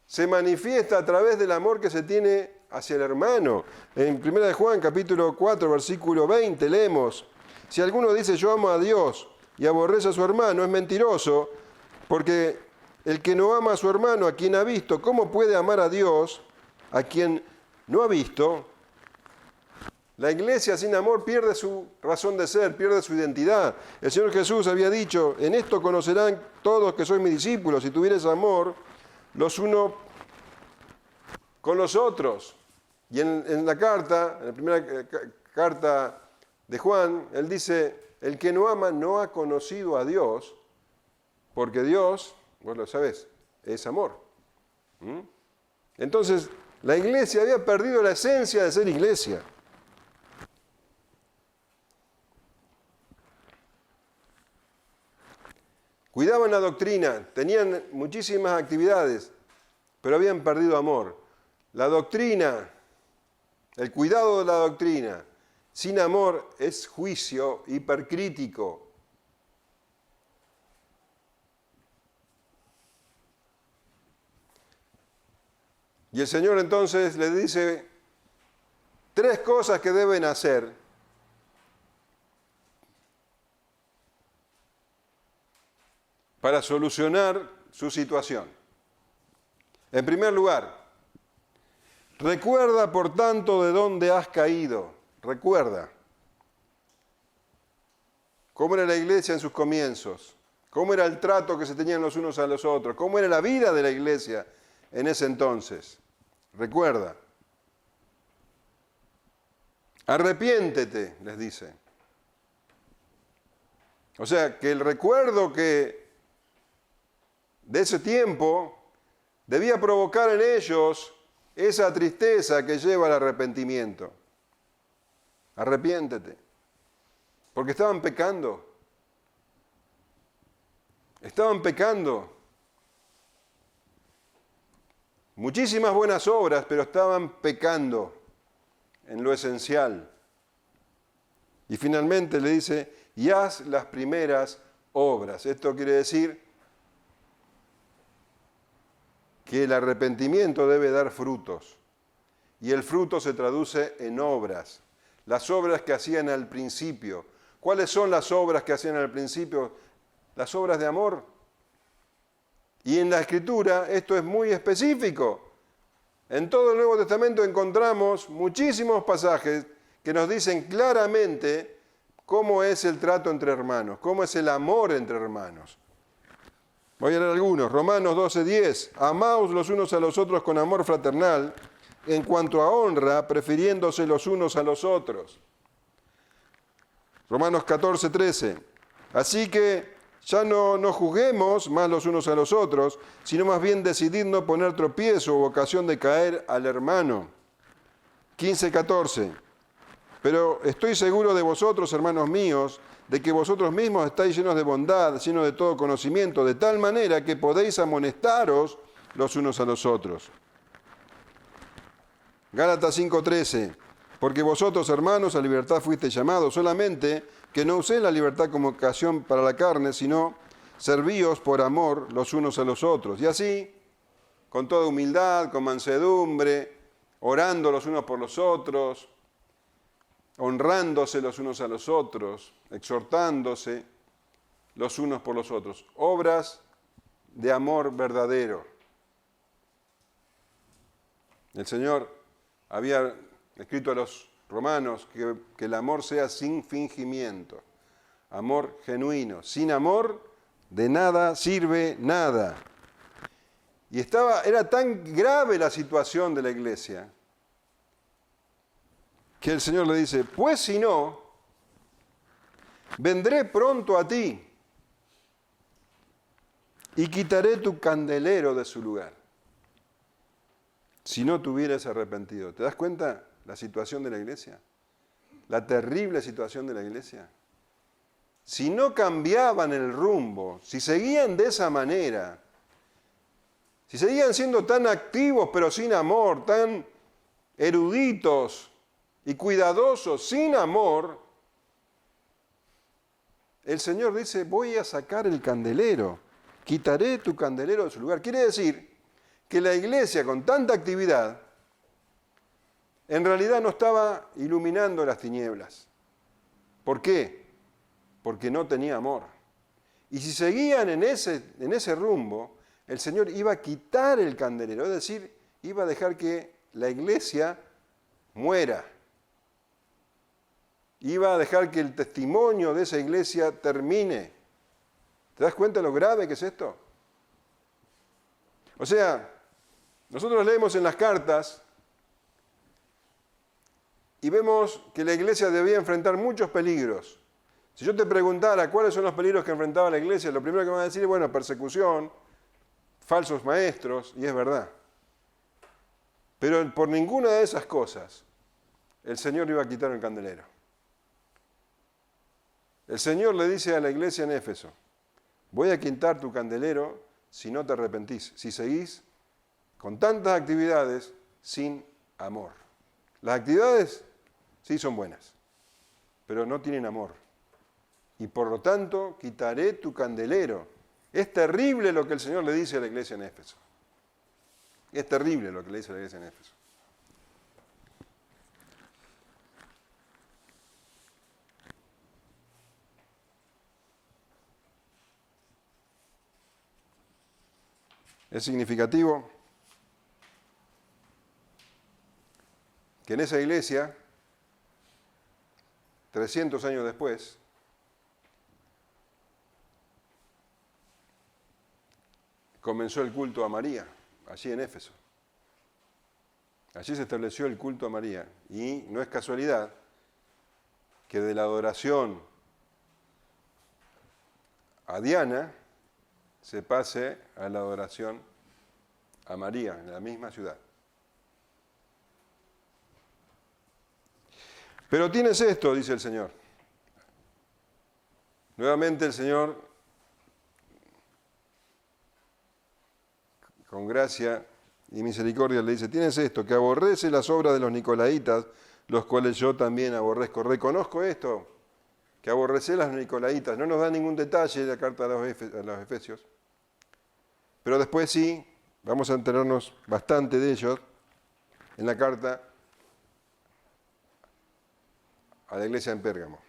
se manifiesta a través del amor que se tiene hacia el hermano. En 1 Juan capítulo 4, versículo 20 leemos: si alguno dice yo amo a Dios y aborrece a su hermano, es mentiroso, porque el que no ama a su hermano, a quien ha visto, ¿cómo puede amar a Dios a quien no ha visto? La iglesia sin amor pierde su razón de ser, pierde su identidad. El Señor Jesús había dicho: en esto conocerán todos que sois mis discípulos, si tuvieres amor los unos con los otros. Y en la carta, en la primera carta de Juan, él dice: el que no ama no ha conocido a Dios, porque Dios, vos lo sabés, es amor. Entonces, la iglesia había perdido la esencia de ser iglesia. Cuidaban la doctrina, tenían muchísimas actividades, pero habían perdido amor. La doctrina, el cuidado de la doctrina, sin amor es juicio hipercrítico. Y el Señor entonces le dice 3 cosas que deben hacer para solucionar su situación. En primer lugar, recuerda por tanto de dónde has caído. Recuerda cómo era la iglesia en sus comienzos, cómo era el trato que se tenían los unos a los otros, cómo era la vida de la iglesia en ese entonces. Recuerda. Arrepiéntete, les dice. O sea, que el recuerdo de ese tiempo debía provocar en ellos esa tristeza que lleva al arrepentimiento. Arrepiéntete, porque estaban pecando. Estaban pecando. Muchísimas buenas obras, pero estaban pecando en lo esencial. Y finalmente le dice, y haz las primeras obras. Esto quiere decir que el arrepentimiento debe dar frutos. Y el fruto se traduce en obras. Las obras que hacían al principio. ¿Cuáles son las obras que hacían al principio? Las obras de amor. Y en la Escritura esto es muy específico. En todo el Nuevo Testamento encontramos muchísimos pasajes que nos dicen claramente cómo es el trato entre hermanos, cómo es el amor entre hermanos. Voy a leer algunos. Romanos 12:10. Amaos los unos a los otros con amor fraternal, en cuanto a honra, prefiriéndose los unos a los otros. Romanos 14:13. Así que ya no nos juzguemos más los unos a los otros, sino más bien decidid no poner tropiezo o ocasión de caer al hermano. 15:14. Pero estoy seguro de vosotros, hermanos míos, de que vosotros mismos estáis llenos de bondad, llenos de todo conocimiento, de tal manera que podéis amonestaros los unos a los otros. Gálatas 5:13. Porque vosotros, hermanos, a libertad fuisteis llamados, solamente que no uséis la libertad como ocasión para la carne, sino servíos por amor los unos a los otros. Y así, con toda humildad, con mansedumbre, orando los unos por los otros, honrándose los unos a los otros, exhortándose los unos por los otros. Obras de amor verdadero. El Señor había escrito a los romanos que el amor sea sin fingimiento, amor genuino. Sin amor, de nada sirve nada. Y era tan grave la situación de la iglesia que el Señor le dice, pues si no, vendré pronto a ti y quitaré tu candelero de su lugar, si no te hubieras arrepentido. ¿Te das cuenta la situación de la iglesia? La terrible situación de la iglesia. Si no cambiaban el rumbo, si seguían de esa manera, si seguían siendo tan activos pero sin amor, tan eruditos y cuidadosos, sin amor, el Señor dice, voy a sacar el candelero, quitaré tu candelero de su lugar. Quiere decir que la iglesia con tanta actividad, en realidad no estaba iluminando las tinieblas. ¿Por qué? Porque no tenía amor. Y si seguían en ese rumbo, el Señor iba a quitar el candelero, es decir, iba a dejar que la iglesia muera. Iba a dejar que el testimonio de esa iglesia termine. ¿Te das cuenta de lo grave que es esto? O sea, nosotros leemos en las cartas y vemos que la iglesia debía enfrentar muchos peligros. Si yo te preguntara cuáles son los peligros que enfrentaba la iglesia, lo primero que me va a decir es, bueno, persecución, falsos maestros, y es verdad. Pero por ninguna de esas cosas el Señor iba a quitar el candelero. El Señor le dice a la iglesia en Éfeso, voy a quitar tu candelero si no te arrepentís, si seguís con tantas actividades sin amor. Las actividades sí son buenas, pero no tienen amor. Y por lo tanto, quitaré tu candelero. Es terrible lo que el Señor le dice a la iglesia en Éfeso. Es terrible lo que le dice a la iglesia en Éfeso. Es significativo que en esa iglesia, 300 años después, comenzó el culto a María, allí en Éfeso. Allí se estableció el culto a María. Y no es casualidad que de la adoración a Diana se pase a la adoración a María, en la misma ciudad. Pero tienes esto, dice el Señor. Nuevamente el Señor, con gracia y misericordia, le dice, tienes esto, que aborrece las obras de los nicolaitas, los cuales yo también aborrezco. Reconozco esto, que aborrece las nicolaitas. No nos da ningún detalle la carta a los Efesios, pero después sí, vamos a enterarnos bastante de ellos en la carta a la iglesia en Pérgamo.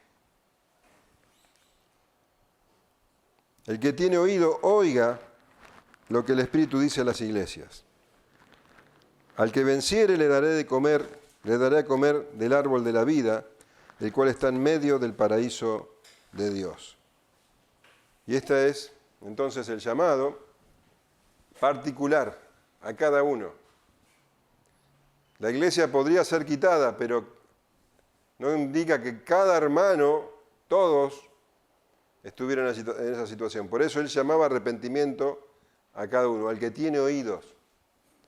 El que tiene oído, oiga lo que el Espíritu dice a las iglesias. Al que venciere le daré a comer del árbol de la vida, el cual está en medio del paraíso de Dios. Y este es entonces el llamado particular a cada uno. La iglesia podría ser quitada, pero no indica que cada hermano, todos, estuvieran en esa situación. Por eso él llamaba arrepentimiento a cada uno, al que tiene oídos.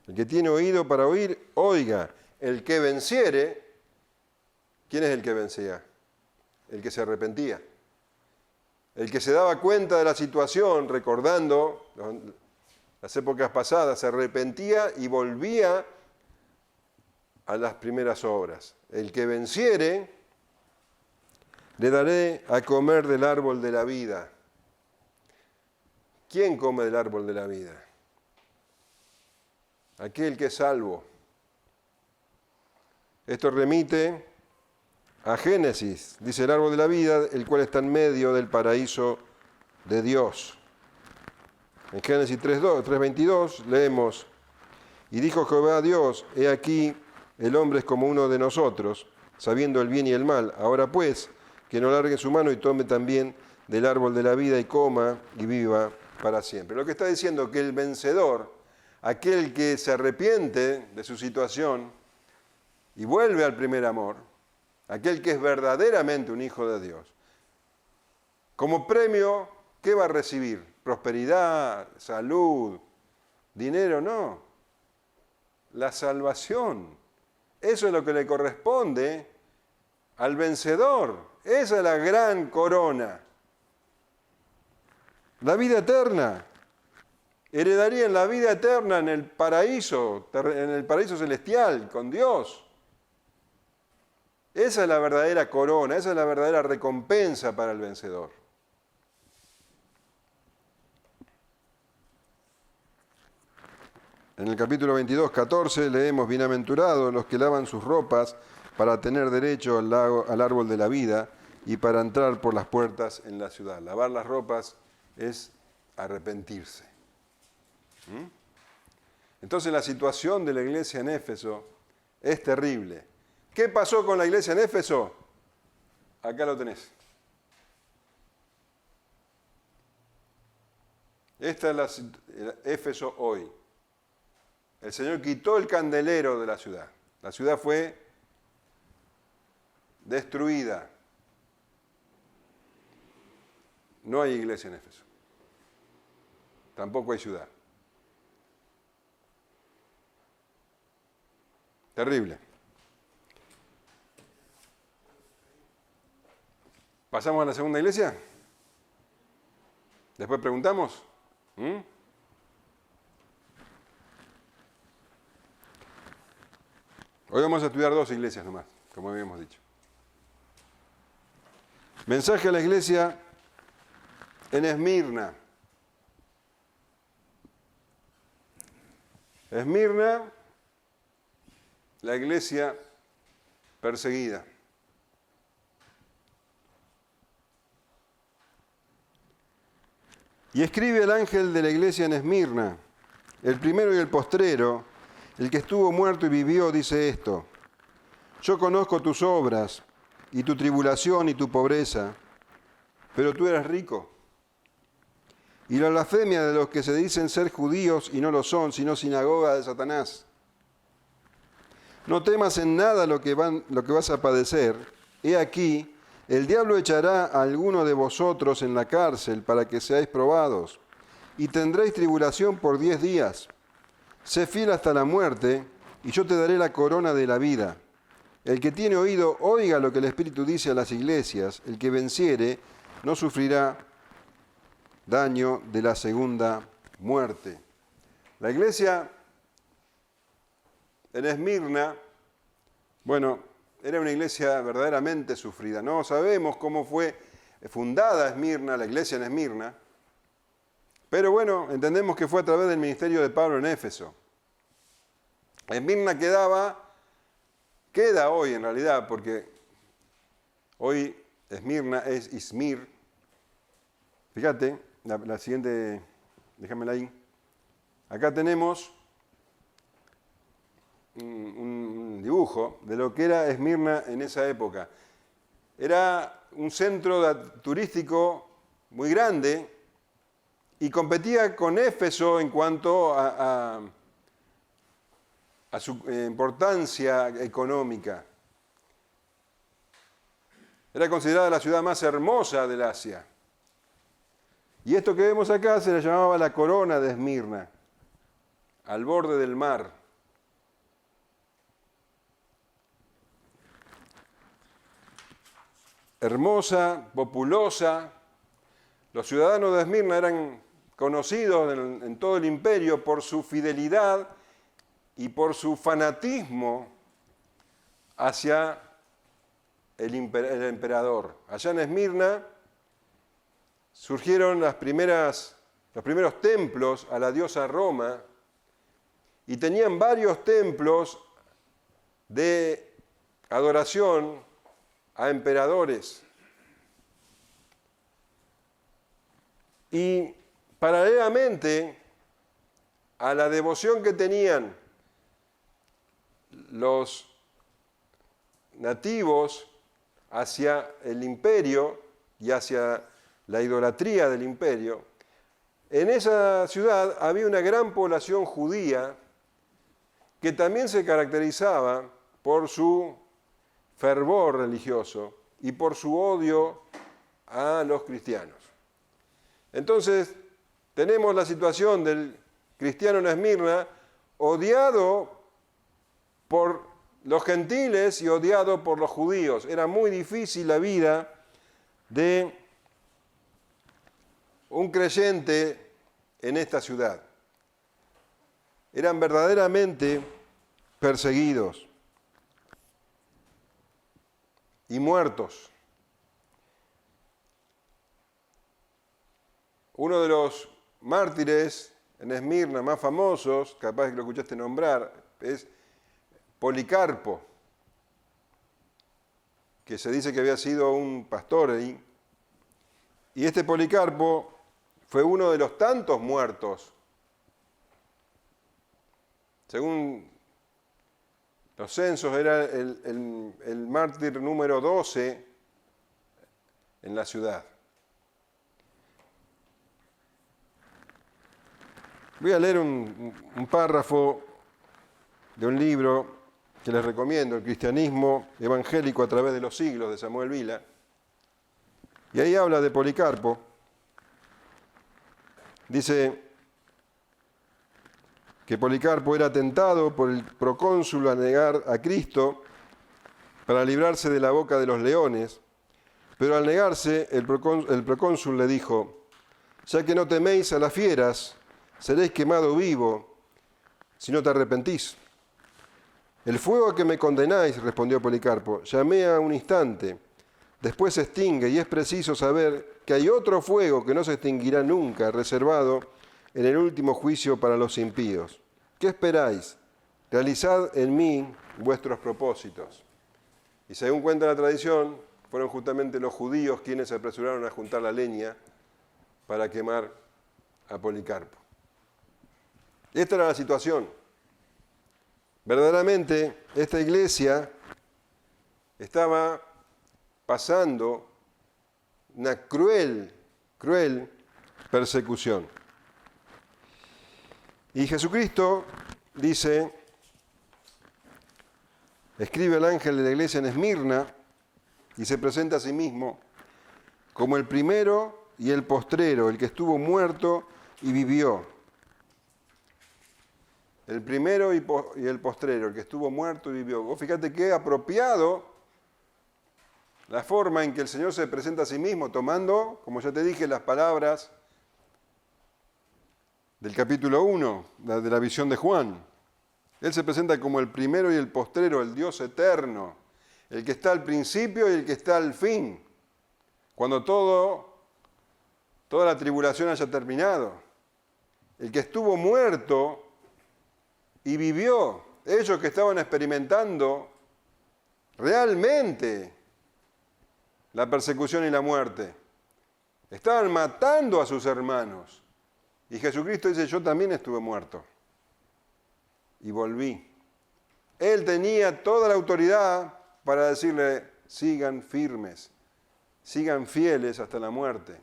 El que tiene oído para oír, oiga. El que venciere, ¿quién es el que vencía? El que se arrepentía. El que se daba cuenta de la situación, recordando las épocas pasadas, se arrepentía y volvía a las primeras obras. El que venciere, le daré a comer del árbol de la vida. ¿Quién come del árbol de la vida? Aquel que es salvo. Esto remite a Génesis, dice el árbol de la vida, el cual está en medio del paraíso de Dios. En Génesis 3:22 leemos, y dijo Jehová a Dios, he aquí, el hombre es como uno de nosotros, sabiendo el bien y el mal. Ahora pues, que no largue su mano y tome también del árbol de la vida y coma y viva para siempre. Lo que está diciendo que el vencedor, aquel que se arrepiente de su situación y vuelve al primer amor, aquel que es verdaderamente un hijo de Dios, como premio, ¿qué va a recibir? Prosperidad, salud, dinero, no. La salvación. Eso es lo que le corresponde al vencedor. Esa es la gran corona. La vida eterna. Heredarían la vida eterna en el paraíso celestial, con Dios. Esa es la verdadera corona, esa es la verdadera recompensa para el vencedor. En el capítulo 22:14 leemos, bienaventurados los que lavan sus ropas para tener derecho al árbol de la vida y para entrar por las puertas en la ciudad. Lavar las ropas es arrepentirse. Entonces la situación de la iglesia en Éfeso es terrible. ¿Qué pasó con la iglesia en Éfeso? Acá lo tenés. Esta es Éfeso hoy. El Señor quitó el candelero de la ciudad. La ciudad fue destruida. No hay iglesia en Éfeso. Tampoco hay ciudad. Terrible. ¿Pasamos a la segunda iglesia? ¿Después preguntamos? Hoy vamos a estudiar 2 iglesias nomás, como habíamos dicho. Mensaje a la iglesia en Esmirna. Esmirna, la iglesia perseguida. Y escribe el ángel de la iglesia en Esmirna, el primero y el postrero, el que estuvo muerto y vivió, dice esto: yo conozco tus obras y tu tribulación y tu pobreza, pero tú eres rico. Y la blasfemia de los que se dicen ser judíos y no lo son, sino sinagoga de Satanás. No temas en nada lo que vas a padecer. He aquí, el diablo echará a alguno de vosotros en la cárcel para que seáis probados, y tendréis tribulación por 10 días. Sé fiel hasta la muerte, y yo te daré la corona de la vida. El que tiene oído, oiga lo que el Espíritu dice a las iglesias. El que venciere no sufrirá daño de la segunda muerte. La iglesia en Esmirna, bueno, era una iglesia verdaderamente sufrida. No sabemos cómo fue fundada Esmirna, la iglesia en Esmirna, pero bueno, entendemos que fue a través del ministerio de Pablo en Éfeso. Esmirna queda hoy en realidad, porque hoy Esmirna es Izmir. Fíjate, la siguiente, déjamela ahí. Acá tenemos un dibujo de lo que era Esmirna en esa época. Era un centro turístico muy grande y competía con Éfeso en cuanto a su importancia económica. Era considerada la ciudad más hermosa del Asia. Y esto que vemos acá se le llamaba la corona de Esmirna, al borde del mar. Hermosa, populosa. Los ciudadanos de Esmirna eran conocidos en todo el imperio por su fidelidad y por su fanatismo hacia el emperador. Allá en Esmirna surgieron los primeros templos a la diosa Roma y tenían varios templos de adoración a emperadores. Y paralelamente a la devoción que tenían los nativos hacia el imperio y hacia la idolatría del imperio, en esa ciudad había una gran población judía que también se caracterizaba por su fervor religioso y por su odio a los cristianos. Entonces, tenemos la situación del cristiano en Esmirna odiado por los gentiles y odiado por los judíos. Era muy difícil la vida de un creyente en esta ciudad. Eran verdaderamente perseguidos y muertos. Uno de los mártires en Esmirna más famosos, capaz que lo escuchaste nombrar, es Policarpo, que se dice que había sido un pastor ahí. Y este Policarpo fue uno de los tantos muertos. Según los censos, era el mártir número 12 en la ciudad. Voy a leer un párrafo de un libro que les recomiendo, El cristianismo evangélico a través de los siglos, de Samuel Vila. Y ahí habla de Policarpo. Dice que Policarpo era tentado por el procónsul a negar a Cristo para librarse de la boca de los leones, pero al negarse el procónsul le dijo: ya que no teméis a las fieras, seréis quemado vivo si no te arrepentís. El fuego a que me condenáis, respondió Policarpo, llamea un instante, después se extingue, y es preciso saber que hay otro fuego que no se extinguirá nunca, reservado en el último juicio para los impíos. ¿Qué esperáis? Realizad en mí vuestros propósitos. Y según cuenta la tradición, fueron justamente los judíos quienes se apresuraron a juntar la leña para quemar a Policarpo. Esta era la situación. Verdaderamente, esta iglesia estaba pasando una cruel persecución. Y Jesucristo dice, escribe el ángel de la iglesia en Esmirna y se presenta a sí mismo como el primero y el postrero, el que estuvo muerto y vivió. el primero y el postrero, el que estuvo muerto y vivió. Vos fíjate qué apropiado la forma en que el Señor se presenta a sí mismo, tomando, como ya te dije, las palabras del capítulo 1, de la visión de Juan. Él se presenta como el primero y el postrero, el Dios eterno, el que está al principio y el que está al fin, cuando toda la tribulación haya terminado. El que estuvo muerto y vivió. Ellos que estaban experimentando realmente la persecución y la muerte. Estaban matando a sus hermanos. Y Jesucristo dice, yo también estuve muerto. Y volví. Él tenía toda la autoridad para decirle, sigan firmes, sigan fieles hasta la muerte.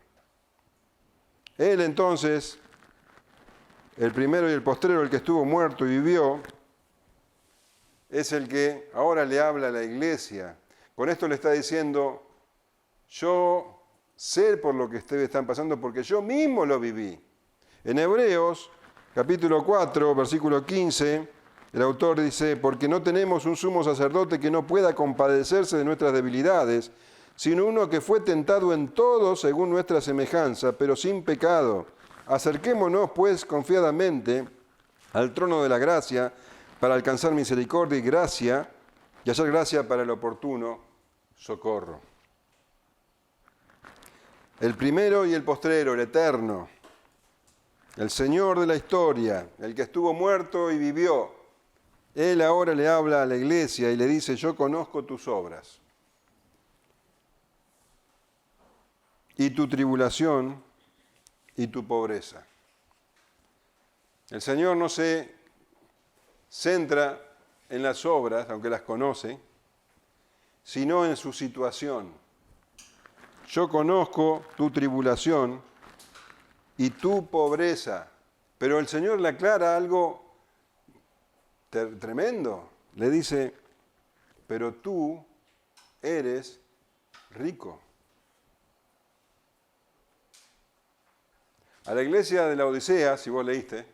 Él entonces, el primero y el postrero, el que estuvo muerto y vivió, es el que ahora le habla a la iglesia. Con esto le está diciendo, yo sé por lo que ustedes están pasando porque yo mismo lo viví. En Hebreos, capítulo 4, versículo 15, el autor dice, porque no tenemos un sumo sacerdote que no pueda compadecerse de nuestras debilidades, sino uno que fue tentado en todo según nuestra semejanza, pero sin pecado. Acerquémonos, pues, confiadamente al trono de la gracia para alcanzar misericordia y gracia, y hallar gracia para el oportuno socorro. El primero y el postrero, el eterno, el Señor de la historia, el que estuvo muerto y vivió, Él ahora le habla a la iglesia y le dice, yo conozco tus obras y tu tribulación y tu pobreza. El Señor no se centra en las obras, aunque las conoce, sino en su situación. Yo conozco tu tribulación y tu pobreza. Pero el Señor le aclara algo tremendo. Le dice, pero tú eres rico. A la iglesia de la Odisea, si vos leíste,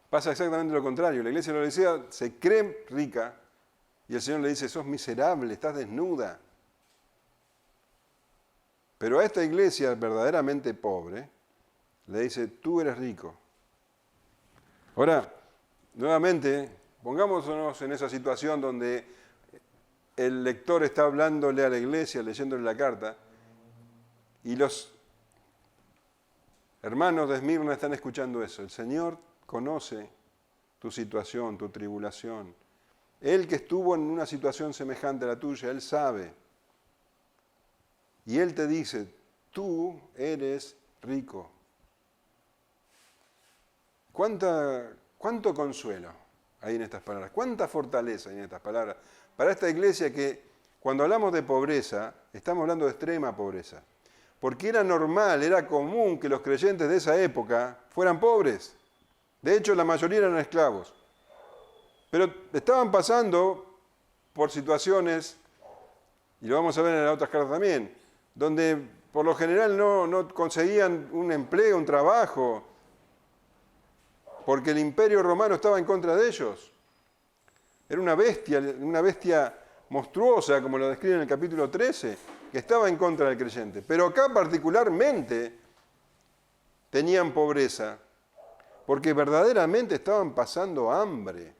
pasa exactamente lo contrario. La iglesia de la Odisea se cree rica y el Señor le dice, sos miserable, estás desnuda. Pero a esta iglesia verdaderamente pobre, le dice, tú eres rico. Ahora, nuevamente, pongámonos en esa situación donde el lector está hablándole a la iglesia, leyéndole la carta, y los hermanos de Esmirna están escuchando eso. El Señor conoce tu situación, tu tribulación. Él que estuvo en una situación semejante a la tuya, Él sabe. Y Él te dice, tú eres rico. ¿Cuánto consuelo hay en estas palabras? ¿Cuánta fortaleza hay en estas palabras? Para esta iglesia que cuando hablamos de pobreza, estamos hablando de extrema pobreza. Porque era normal, era común que los creyentes de esa época fueran pobres. De hecho, la mayoría eran esclavos. Pero estaban pasando por situaciones, y lo vamos a ver en las otras cartas también, donde por lo general no conseguían un empleo, un trabajo, porque el imperio romano estaba en contra de ellos. Era una bestia monstruosa, como lo describe en el capítulo 13, que estaba en contra del creyente. Pero acá particularmente tenían pobreza, porque verdaderamente estaban pasando hambre.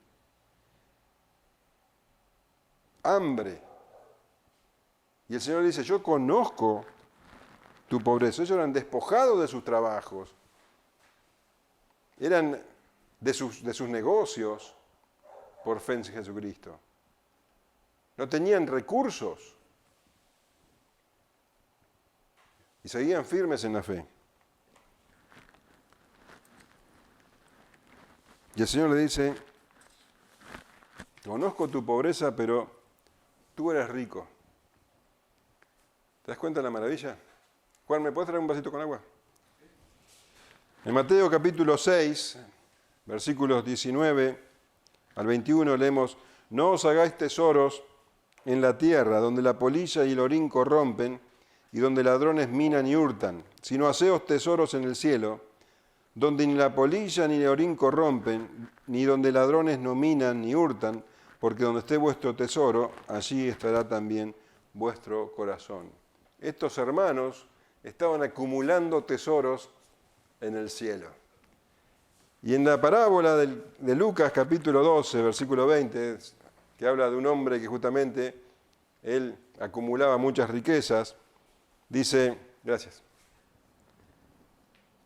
Hambre. Y el Señor dice, yo conozco tu pobreza. Ellos eran despojados de sus trabajos, eran de sus negocios por fe en Jesucristo. No tenían recursos y seguían firmes en la fe. Y el Señor le dice, conozco tu pobreza, pero tú eres rico. ¿Te das cuenta de la maravilla? Juan, ¿me puedes traer un vasito con agua? En Mateo capítulo 6, versículos 19 al 21 leemos, no os hagáis tesoros en la tierra, donde la polilla y el orín corrompen, y donde ladrones minan y hurtan, sino haceos tesoros en el cielo, donde ni la polilla ni el orín corrompen, ni donde ladrones no minan ni hurtan, porque donde esté vuestro tesoro, allí estará también vuestro corazón. Estos hermanos estaban acumulando tesoros en el cielo. Y en la parábola de Lucas, capítulo 12, versículo 20, que habla de un hombre que justamente él acumulaba muchas riquezas, dice, gracias.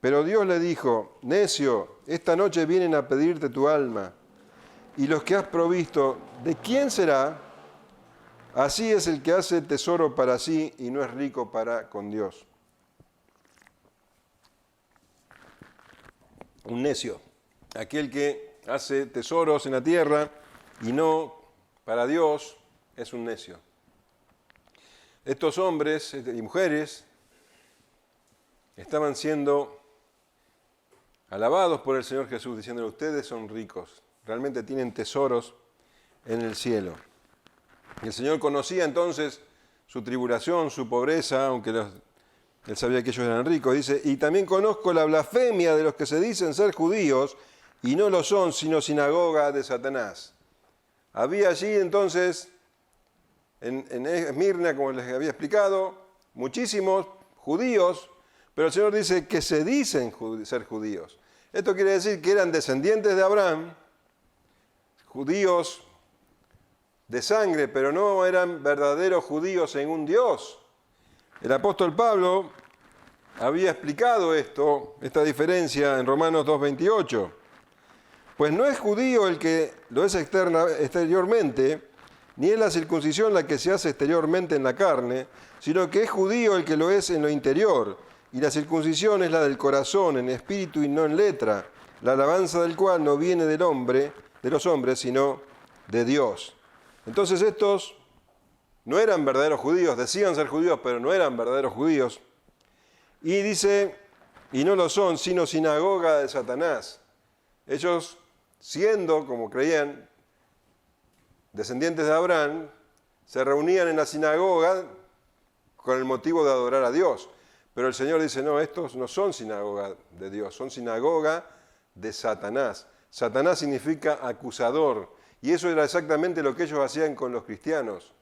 Pero Dios le dijo, necio, esta noche vienen a pedirte tu alma, y los que has provisto, ¿de quién será? Así es el que hace tesoro para sí y no es rico para con Dios. Un necio, aquel que hace tesoros en la tierra y no para Dios, es un necio. Estos hombres y mujeres estaban siendo alabados por el Señor Jesús, diciéndole, ustedes son ricos, realmente tienen tesoros en el cielo. Y el Señor conocía entonces su tribulación, su pobreza, aunque él sabía que ellos eran ricos. Dice, y también conozco la blasfemia de los que se dicen ser judíos y no lo son, sino sinagoga de Satanás. Había allí entonces, en Esmirna, como les había explicado, muchísimos judíos, pero el Señor dice que se dicen ser judíos. Esto quiere decir que eran descendientes de Abraham, judíos de sangre, pero no eran verdaderos judíos en un Dios. El apóstol Pablo había explicado esta diferencia en Romanos 2:28. Pues no es judío el que lo es exteriormente, ni es la circuncisión la que se hace exteriormente en la carne, sino que es judío el que lo es en lo interior, y la circuncisión es la del corazón, en espíritu y no en letra, la alabanza del cual no viene del hombre, de los hombres, sino de Dios. Entonces estos no eran verdaderos judíos, decían ser judíos, pero no eran verdaderos judíos. Y dice, y no lo son, sino sinagoga de Satanás. Ellos, siendo, como creían, descendientes de Abraham, se reunían en la sinagoga con el motivo de adorar a Dios. Pero el Señor dice, no, estos no son sinagoga de Dios, son sinagoga de Satanás. Satanás significa acusador, y eso era exactamente lo que ellos hacían con los cristianos.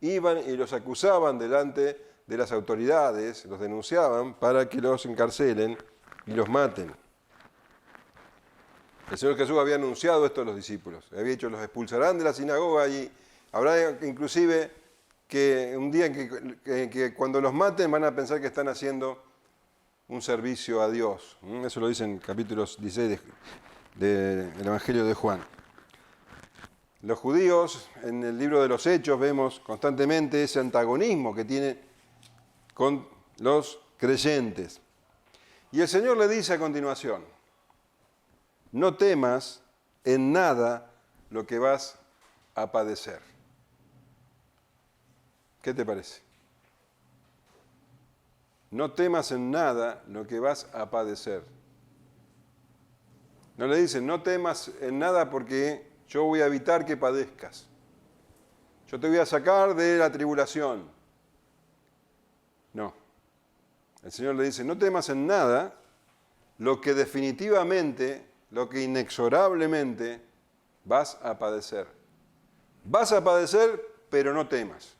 Iban y los acusaban delante de las autoridades, los denunciaban para que los encarcelen y los maten. El Señor Jesús había anunciado esto a los discípulos. Había dicho, los expulsarán de la sinagoga y habrá inclusive que un día que cuando los maten van a pensar que están haciendo un servicio a Dios. Eso lo dice en capítulos 16 del Evangelio de Juan. Los judíos, en el libro de los Hechos, vemos constantemente ese antagonismo que tiene con los creyentes. Y el Señor le dice a continuación, no temas en nada lo que vas a padecer. ¿Qué te parece? No temas en nada lo que vas a padecer. No le dicen, no temas en nada porque yo voy a evitar que padezcas. Yo te voy a sacar de la tribulación. No. El Señor le dice, no temas en nada lo que definitivamente, lo que inexorablemente vas a padecer. Vas a padecer, pero no temas.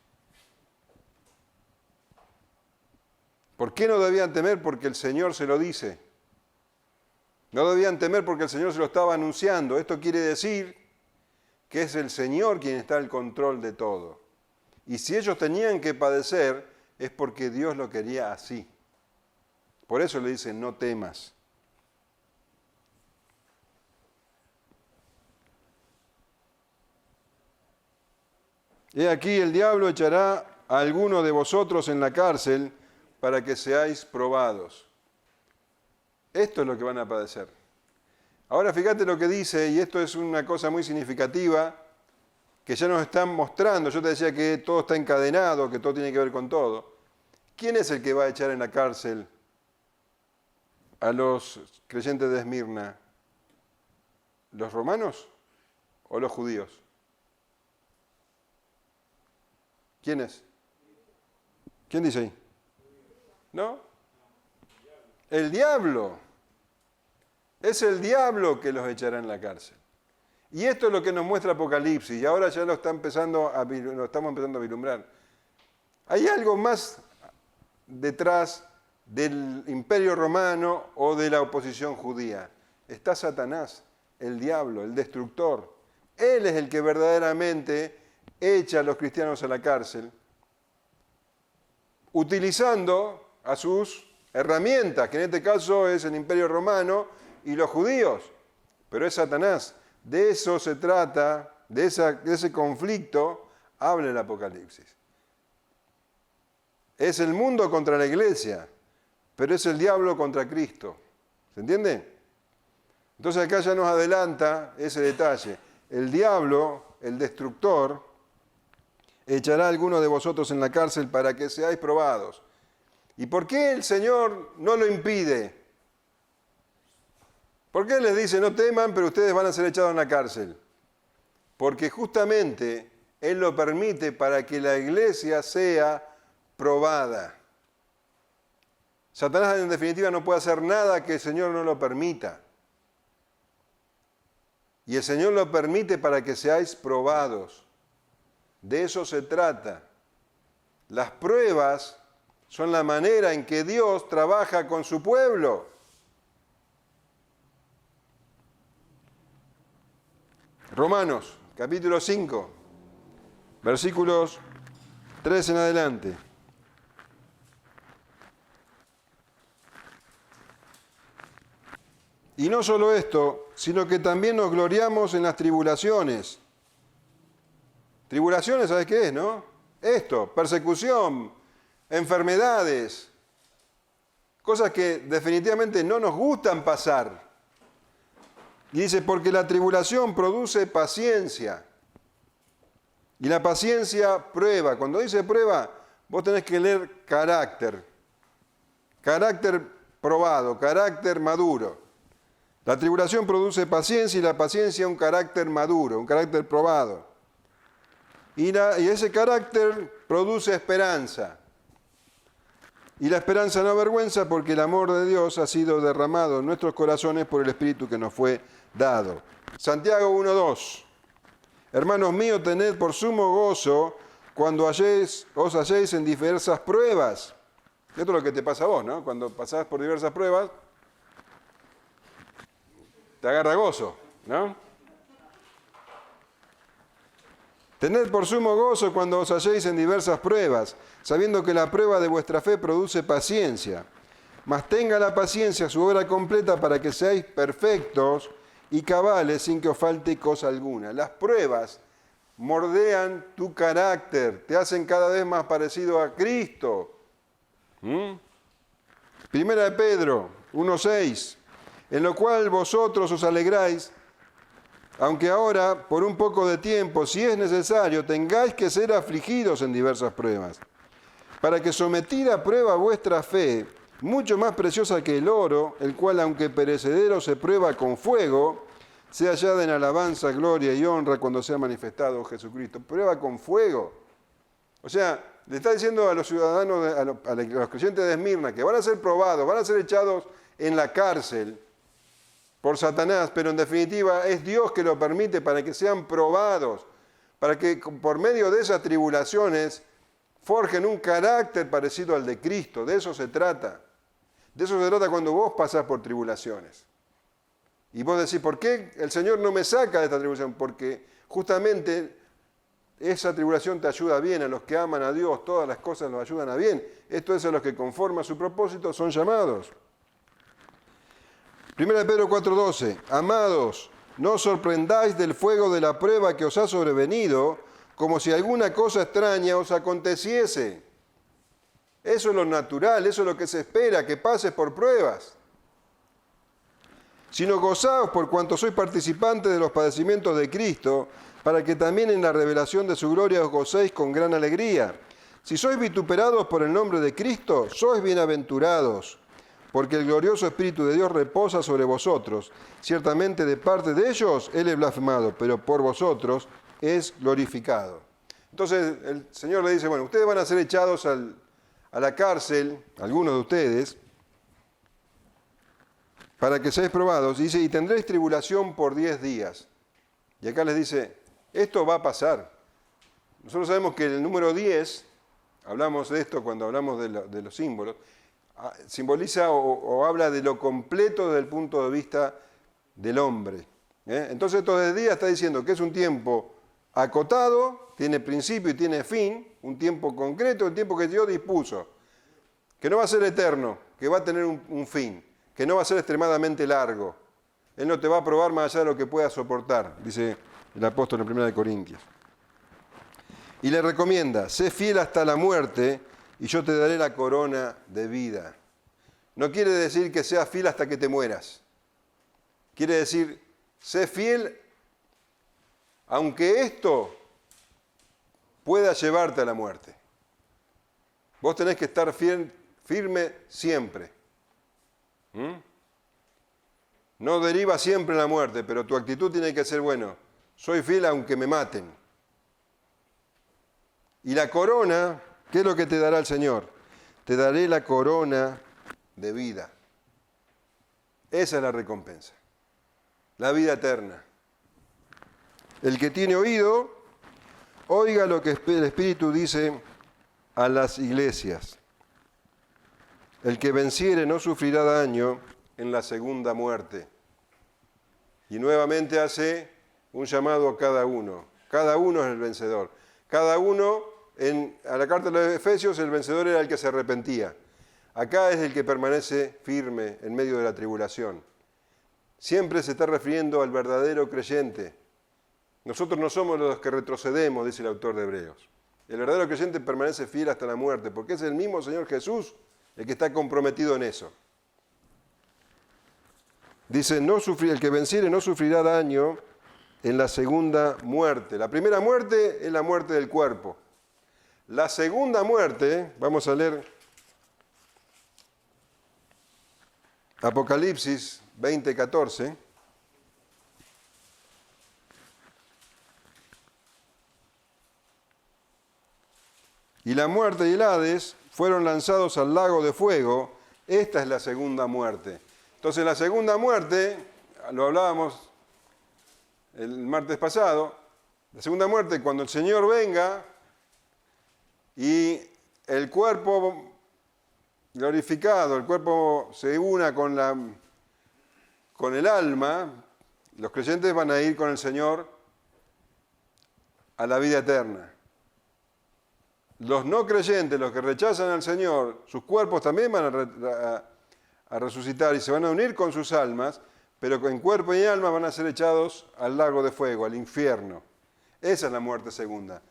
¿Por qué no debían temer? Porque el Señor se lo dice. No debían temer porque el Señor se lo estaba anunciando. Esto quiere decir que es el Señor quien está al control de todo. Y si ellos tenían que padecer, es porque Dios lo quería así. Por eso le dice, no temas. He aquí el diablo echará a alguno de vosotros en la cárcel para que seáis probados. Esto es lo que van a padecer. Ahora fíjate lo que dice, y esto es una cosa muy significativa, que ya nos están mostrando. Yo te decía que todo está encadenado, que todo tiene que ver con todo. ¿Quién es el que va a echar en la cárcel a los creyentes de Esmirna? ¿Los romanos o los judíos? ¿Quién es? ¿Quién dice ahí? ¿No? El diablo. Es el diablo que los echará en la cárcel. Y esto es lo que nos muestra Apocalipsis, y ahora ya lo estamos empezando a vislumbrar. Hay algo más detrás del imperio romano o de la oposición judía. Está Satanás, el diablo, el destructor. Él es el que verdaderamente echa a los cristianos a la cárcel, utilizando a sus herramientas, que en este caso es el imperio romano y los judíos, pero es Satanás. De eso se trata, de ese conflicto habla el Apocalipsis. Es el mundo contra la iglesia, pero es el diablo contra Cristo. ¿Se entiende? Entonces acá ya nos adelanta ese detalle. El diablo, el destructor, echará a algunos de vosotros en la cárcel para que seáis probados. ¿Y por qué el Señor no lo impide? ¿Por qué les dice no teman, pero ustedes van a ser echados en la cárcel? Porque justamente Él lo permite para que la iglesia sea probada. Satanás en definitiva no puede hacer nada que el Señor no lo permita. Y el Señor lo permite para que seáis probados. De eso se trata. Las pruebas son la manera en que Dios trabaja con su pueblo. Romanos, capítulo 5, versículos 3 en adelante. Y no solo esto, sino que también nos gloriamos en las tribulaciones. Tribulaciones, ¿sabes qué es, no? Esto, persecución, enfermedades, cosas que definitivamente no nos gustan pasar. Y dice, porque la tribulación produce paciencia. Y la paciencia prueba. Cuando dice prueba, vos tenés que leer carácter. Carácter probado, carácter maduro. La tribulación produce paciencia y la paciencia un carácter maduro, un carácter probado. Y ese carácter produce esperanza. Y la esperanza no avergüenza porque el amor de Dios ha sido derramado en nuestros corazones por el Espíritu que nos fue dado. Santiago 1:2. Hermanos míos, tened por sumo gozo cuando os halléis en diversas pruebas. Esto es lo que te pasa a vos, ¿no? Cuando pasás por diversas pruebas, te agarra gozo, ¿no? Tened por sumo gozo cuando os halléis en diversas pruebas, sabiendo que la prueba de vuestra fe produce paciencia. Mas tenga la paciencia su obra completa para que seáis perfectos y cabales sin que os falte cosa alguna. Las pruebas mordean tu carácter, te hacen cada vez más parecido a Cristo. Primera de Pedro 1:6, en lo cual vosotros os alegráis, aunque ahora, por un poco de tiempo, si es necesario, tengáis que ser afligidos en diversas pruebas, para que sometida a prueba vuestra fe, mucho más preciosa que el oro, el cual, aunque perecedero, se prueba con fuego, sea hallada en alabanza, gloria y honra cuando sea manifestado Jesucristo. Prueba con fuego. O sea, le está diciendo a los ciudadanos, a los creyentes de Esmirna, que van a ser probados, van a ser echados en la cárcel por Satanás, pero en definitiva es Dios que lo permite para que sean probados, para que por medio de esas tribulaciones forjen un carácter parecido al de Cristo. De eso se trata. De eso se trata cuando vos pasás por tribulaciones. Y vos decís, ¿por qué el Señor no me saca de esta tribulación? Porque justamente esa tribulación te ayuda bien. A los que aman a Dios, todas las cosas los ayudan a bien. Esto es a los que conforme a su propósito son llamados. 1 Pedro 4:12, amados, no os sorprendáis del fuego de la prueba que os ha sobrevenido, como si alguna cosa extraña os aconteciese. Eso es lo natural, eso es lo que se espera, que pases por pruebas. Sino gozaos por cuanto sois participantes de los padecimientos de Cristo, para que también en la revelación de su gloria os gocéis con gran alegría. Si sois vituperados por el nombre de Cristo, sois bienaventurados, porque el glorioso Espíritu de Dios reposa sobre vosotros. Ciertamente de parte de ellos Él es blasfemado, pero por vosotros es glorificado. Entonces el Señor le dice, bueno, ustedes van a ser echados a la cárcel, algunos de ustedes, para que seáis probados. Dice, y tendréis tribulación por 10 días. Y acá les dice, esto va a pasar. Nosotros sabemos que el número 10, hablamos de esto cuando hablamos de los símbolos, simboliza o habla de lo completo desde el punto de vista del hombre. Entonces estos 10 días está diciendo que es un tiempo acotado, tiene principio y tiene fin, un tiempo concreto, un tiempo que Dios dispuso, que no va a ser eterno, que va a tener un fin, que no va a ser extremadamente largo. Él no te va a probar más allá de lo que puedas soportar, dice el apóstol en 1 Corintios. Y le recomienda, sé fiel hasta la muerte y yo te daré la corona de vida. No quiere decir que seas fiel hasta que te mueras. Quiere decir, sé fiel aunque esto pueda llevarte a la muerte. Vos tenés que estar firme siempre. No deriva siempre en la muerte, pero tu actitud tiene que ser, bueno, soy fiel aunque me maten. Y la corona, ¿qué es lo que te dará el Señor? Te daré la corona de vida. Esa es la recompensa. La vida eterna. El que tiene oído, oiga lo que el Espíritu dice a las iglesias. El que venciere no sufrirá daño en la segunda muerte. Y nuevamente hace un llamado a cada uno. Cada uno es el vencedor. Cada uno, a la carta de los Efesios, el vencedor era el que se arrepentía. Acá es el que permanece firme en medio de la tribulación. Siempre se está refiriendo al verdadero creyente. Nosotros no somos los que retrocedemos, dice el autor de Hebreos. El verdadero creyente permanece fiel hasta la muerte, porque es el mismo Señor Jesús el que está comprometido en eso. Dice, el que venciere no sufrirá daño en la segunda muerte. La primera muerte es la muerte del cuerpo. La segunda muerte, vamos a leer Apocalipsis 20:14. Y la muerte y el Hades fueron lanzados al lago de fuego. Esta es la segunda muerte. Entonces la segunda muerte, lo hablábamos el martes pasado, la segunda muerte cuando el Señor venga y el cuerpo glorificado, el cuerpo se una con el alma, los creyentes van a ir con el Señor a la vida eterna. Los no creyentes, los que rechazan al Señor, sus cuerpos también van a resucitar y se van a unir con sus almas, pero en cuerpo y alma van a ser echados al lago de fuego, al infierno. Esa es la muerte segunda.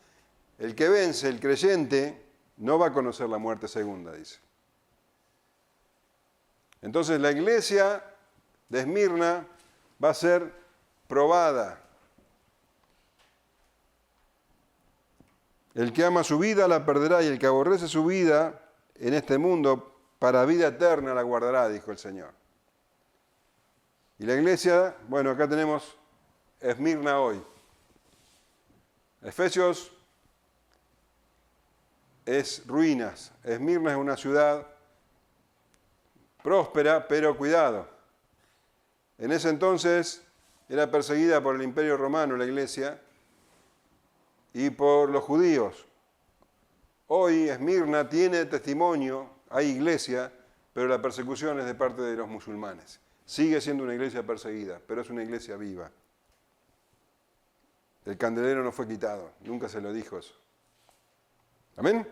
El que vence, el creyente, no va a conocer la muerte segunda, dice. Entonces la iglesia de Esmirna va a ser probada. El que ama su vida la perderá y el que aborrece su vida en este mundo para vida eterna la guardará, dijo el Señor. Y la iglesia, bueno, acá tenemos Esmirna hoy. Efesios es ruinas. Esmirna es una ciudad próspera, pero cuidado. En ese entonces era perseguida por el Imperio Romano la iglesia y por los judíos. Hoy Esmirna tiene testimonio, hay iglesia, pero la persecución es de parte de los musulmanes. Sigue siendo una iglesia perseguida, pero es una iglesia viva. El candelero no fue quitado, nunca se lo dijo eso. ¿Amén?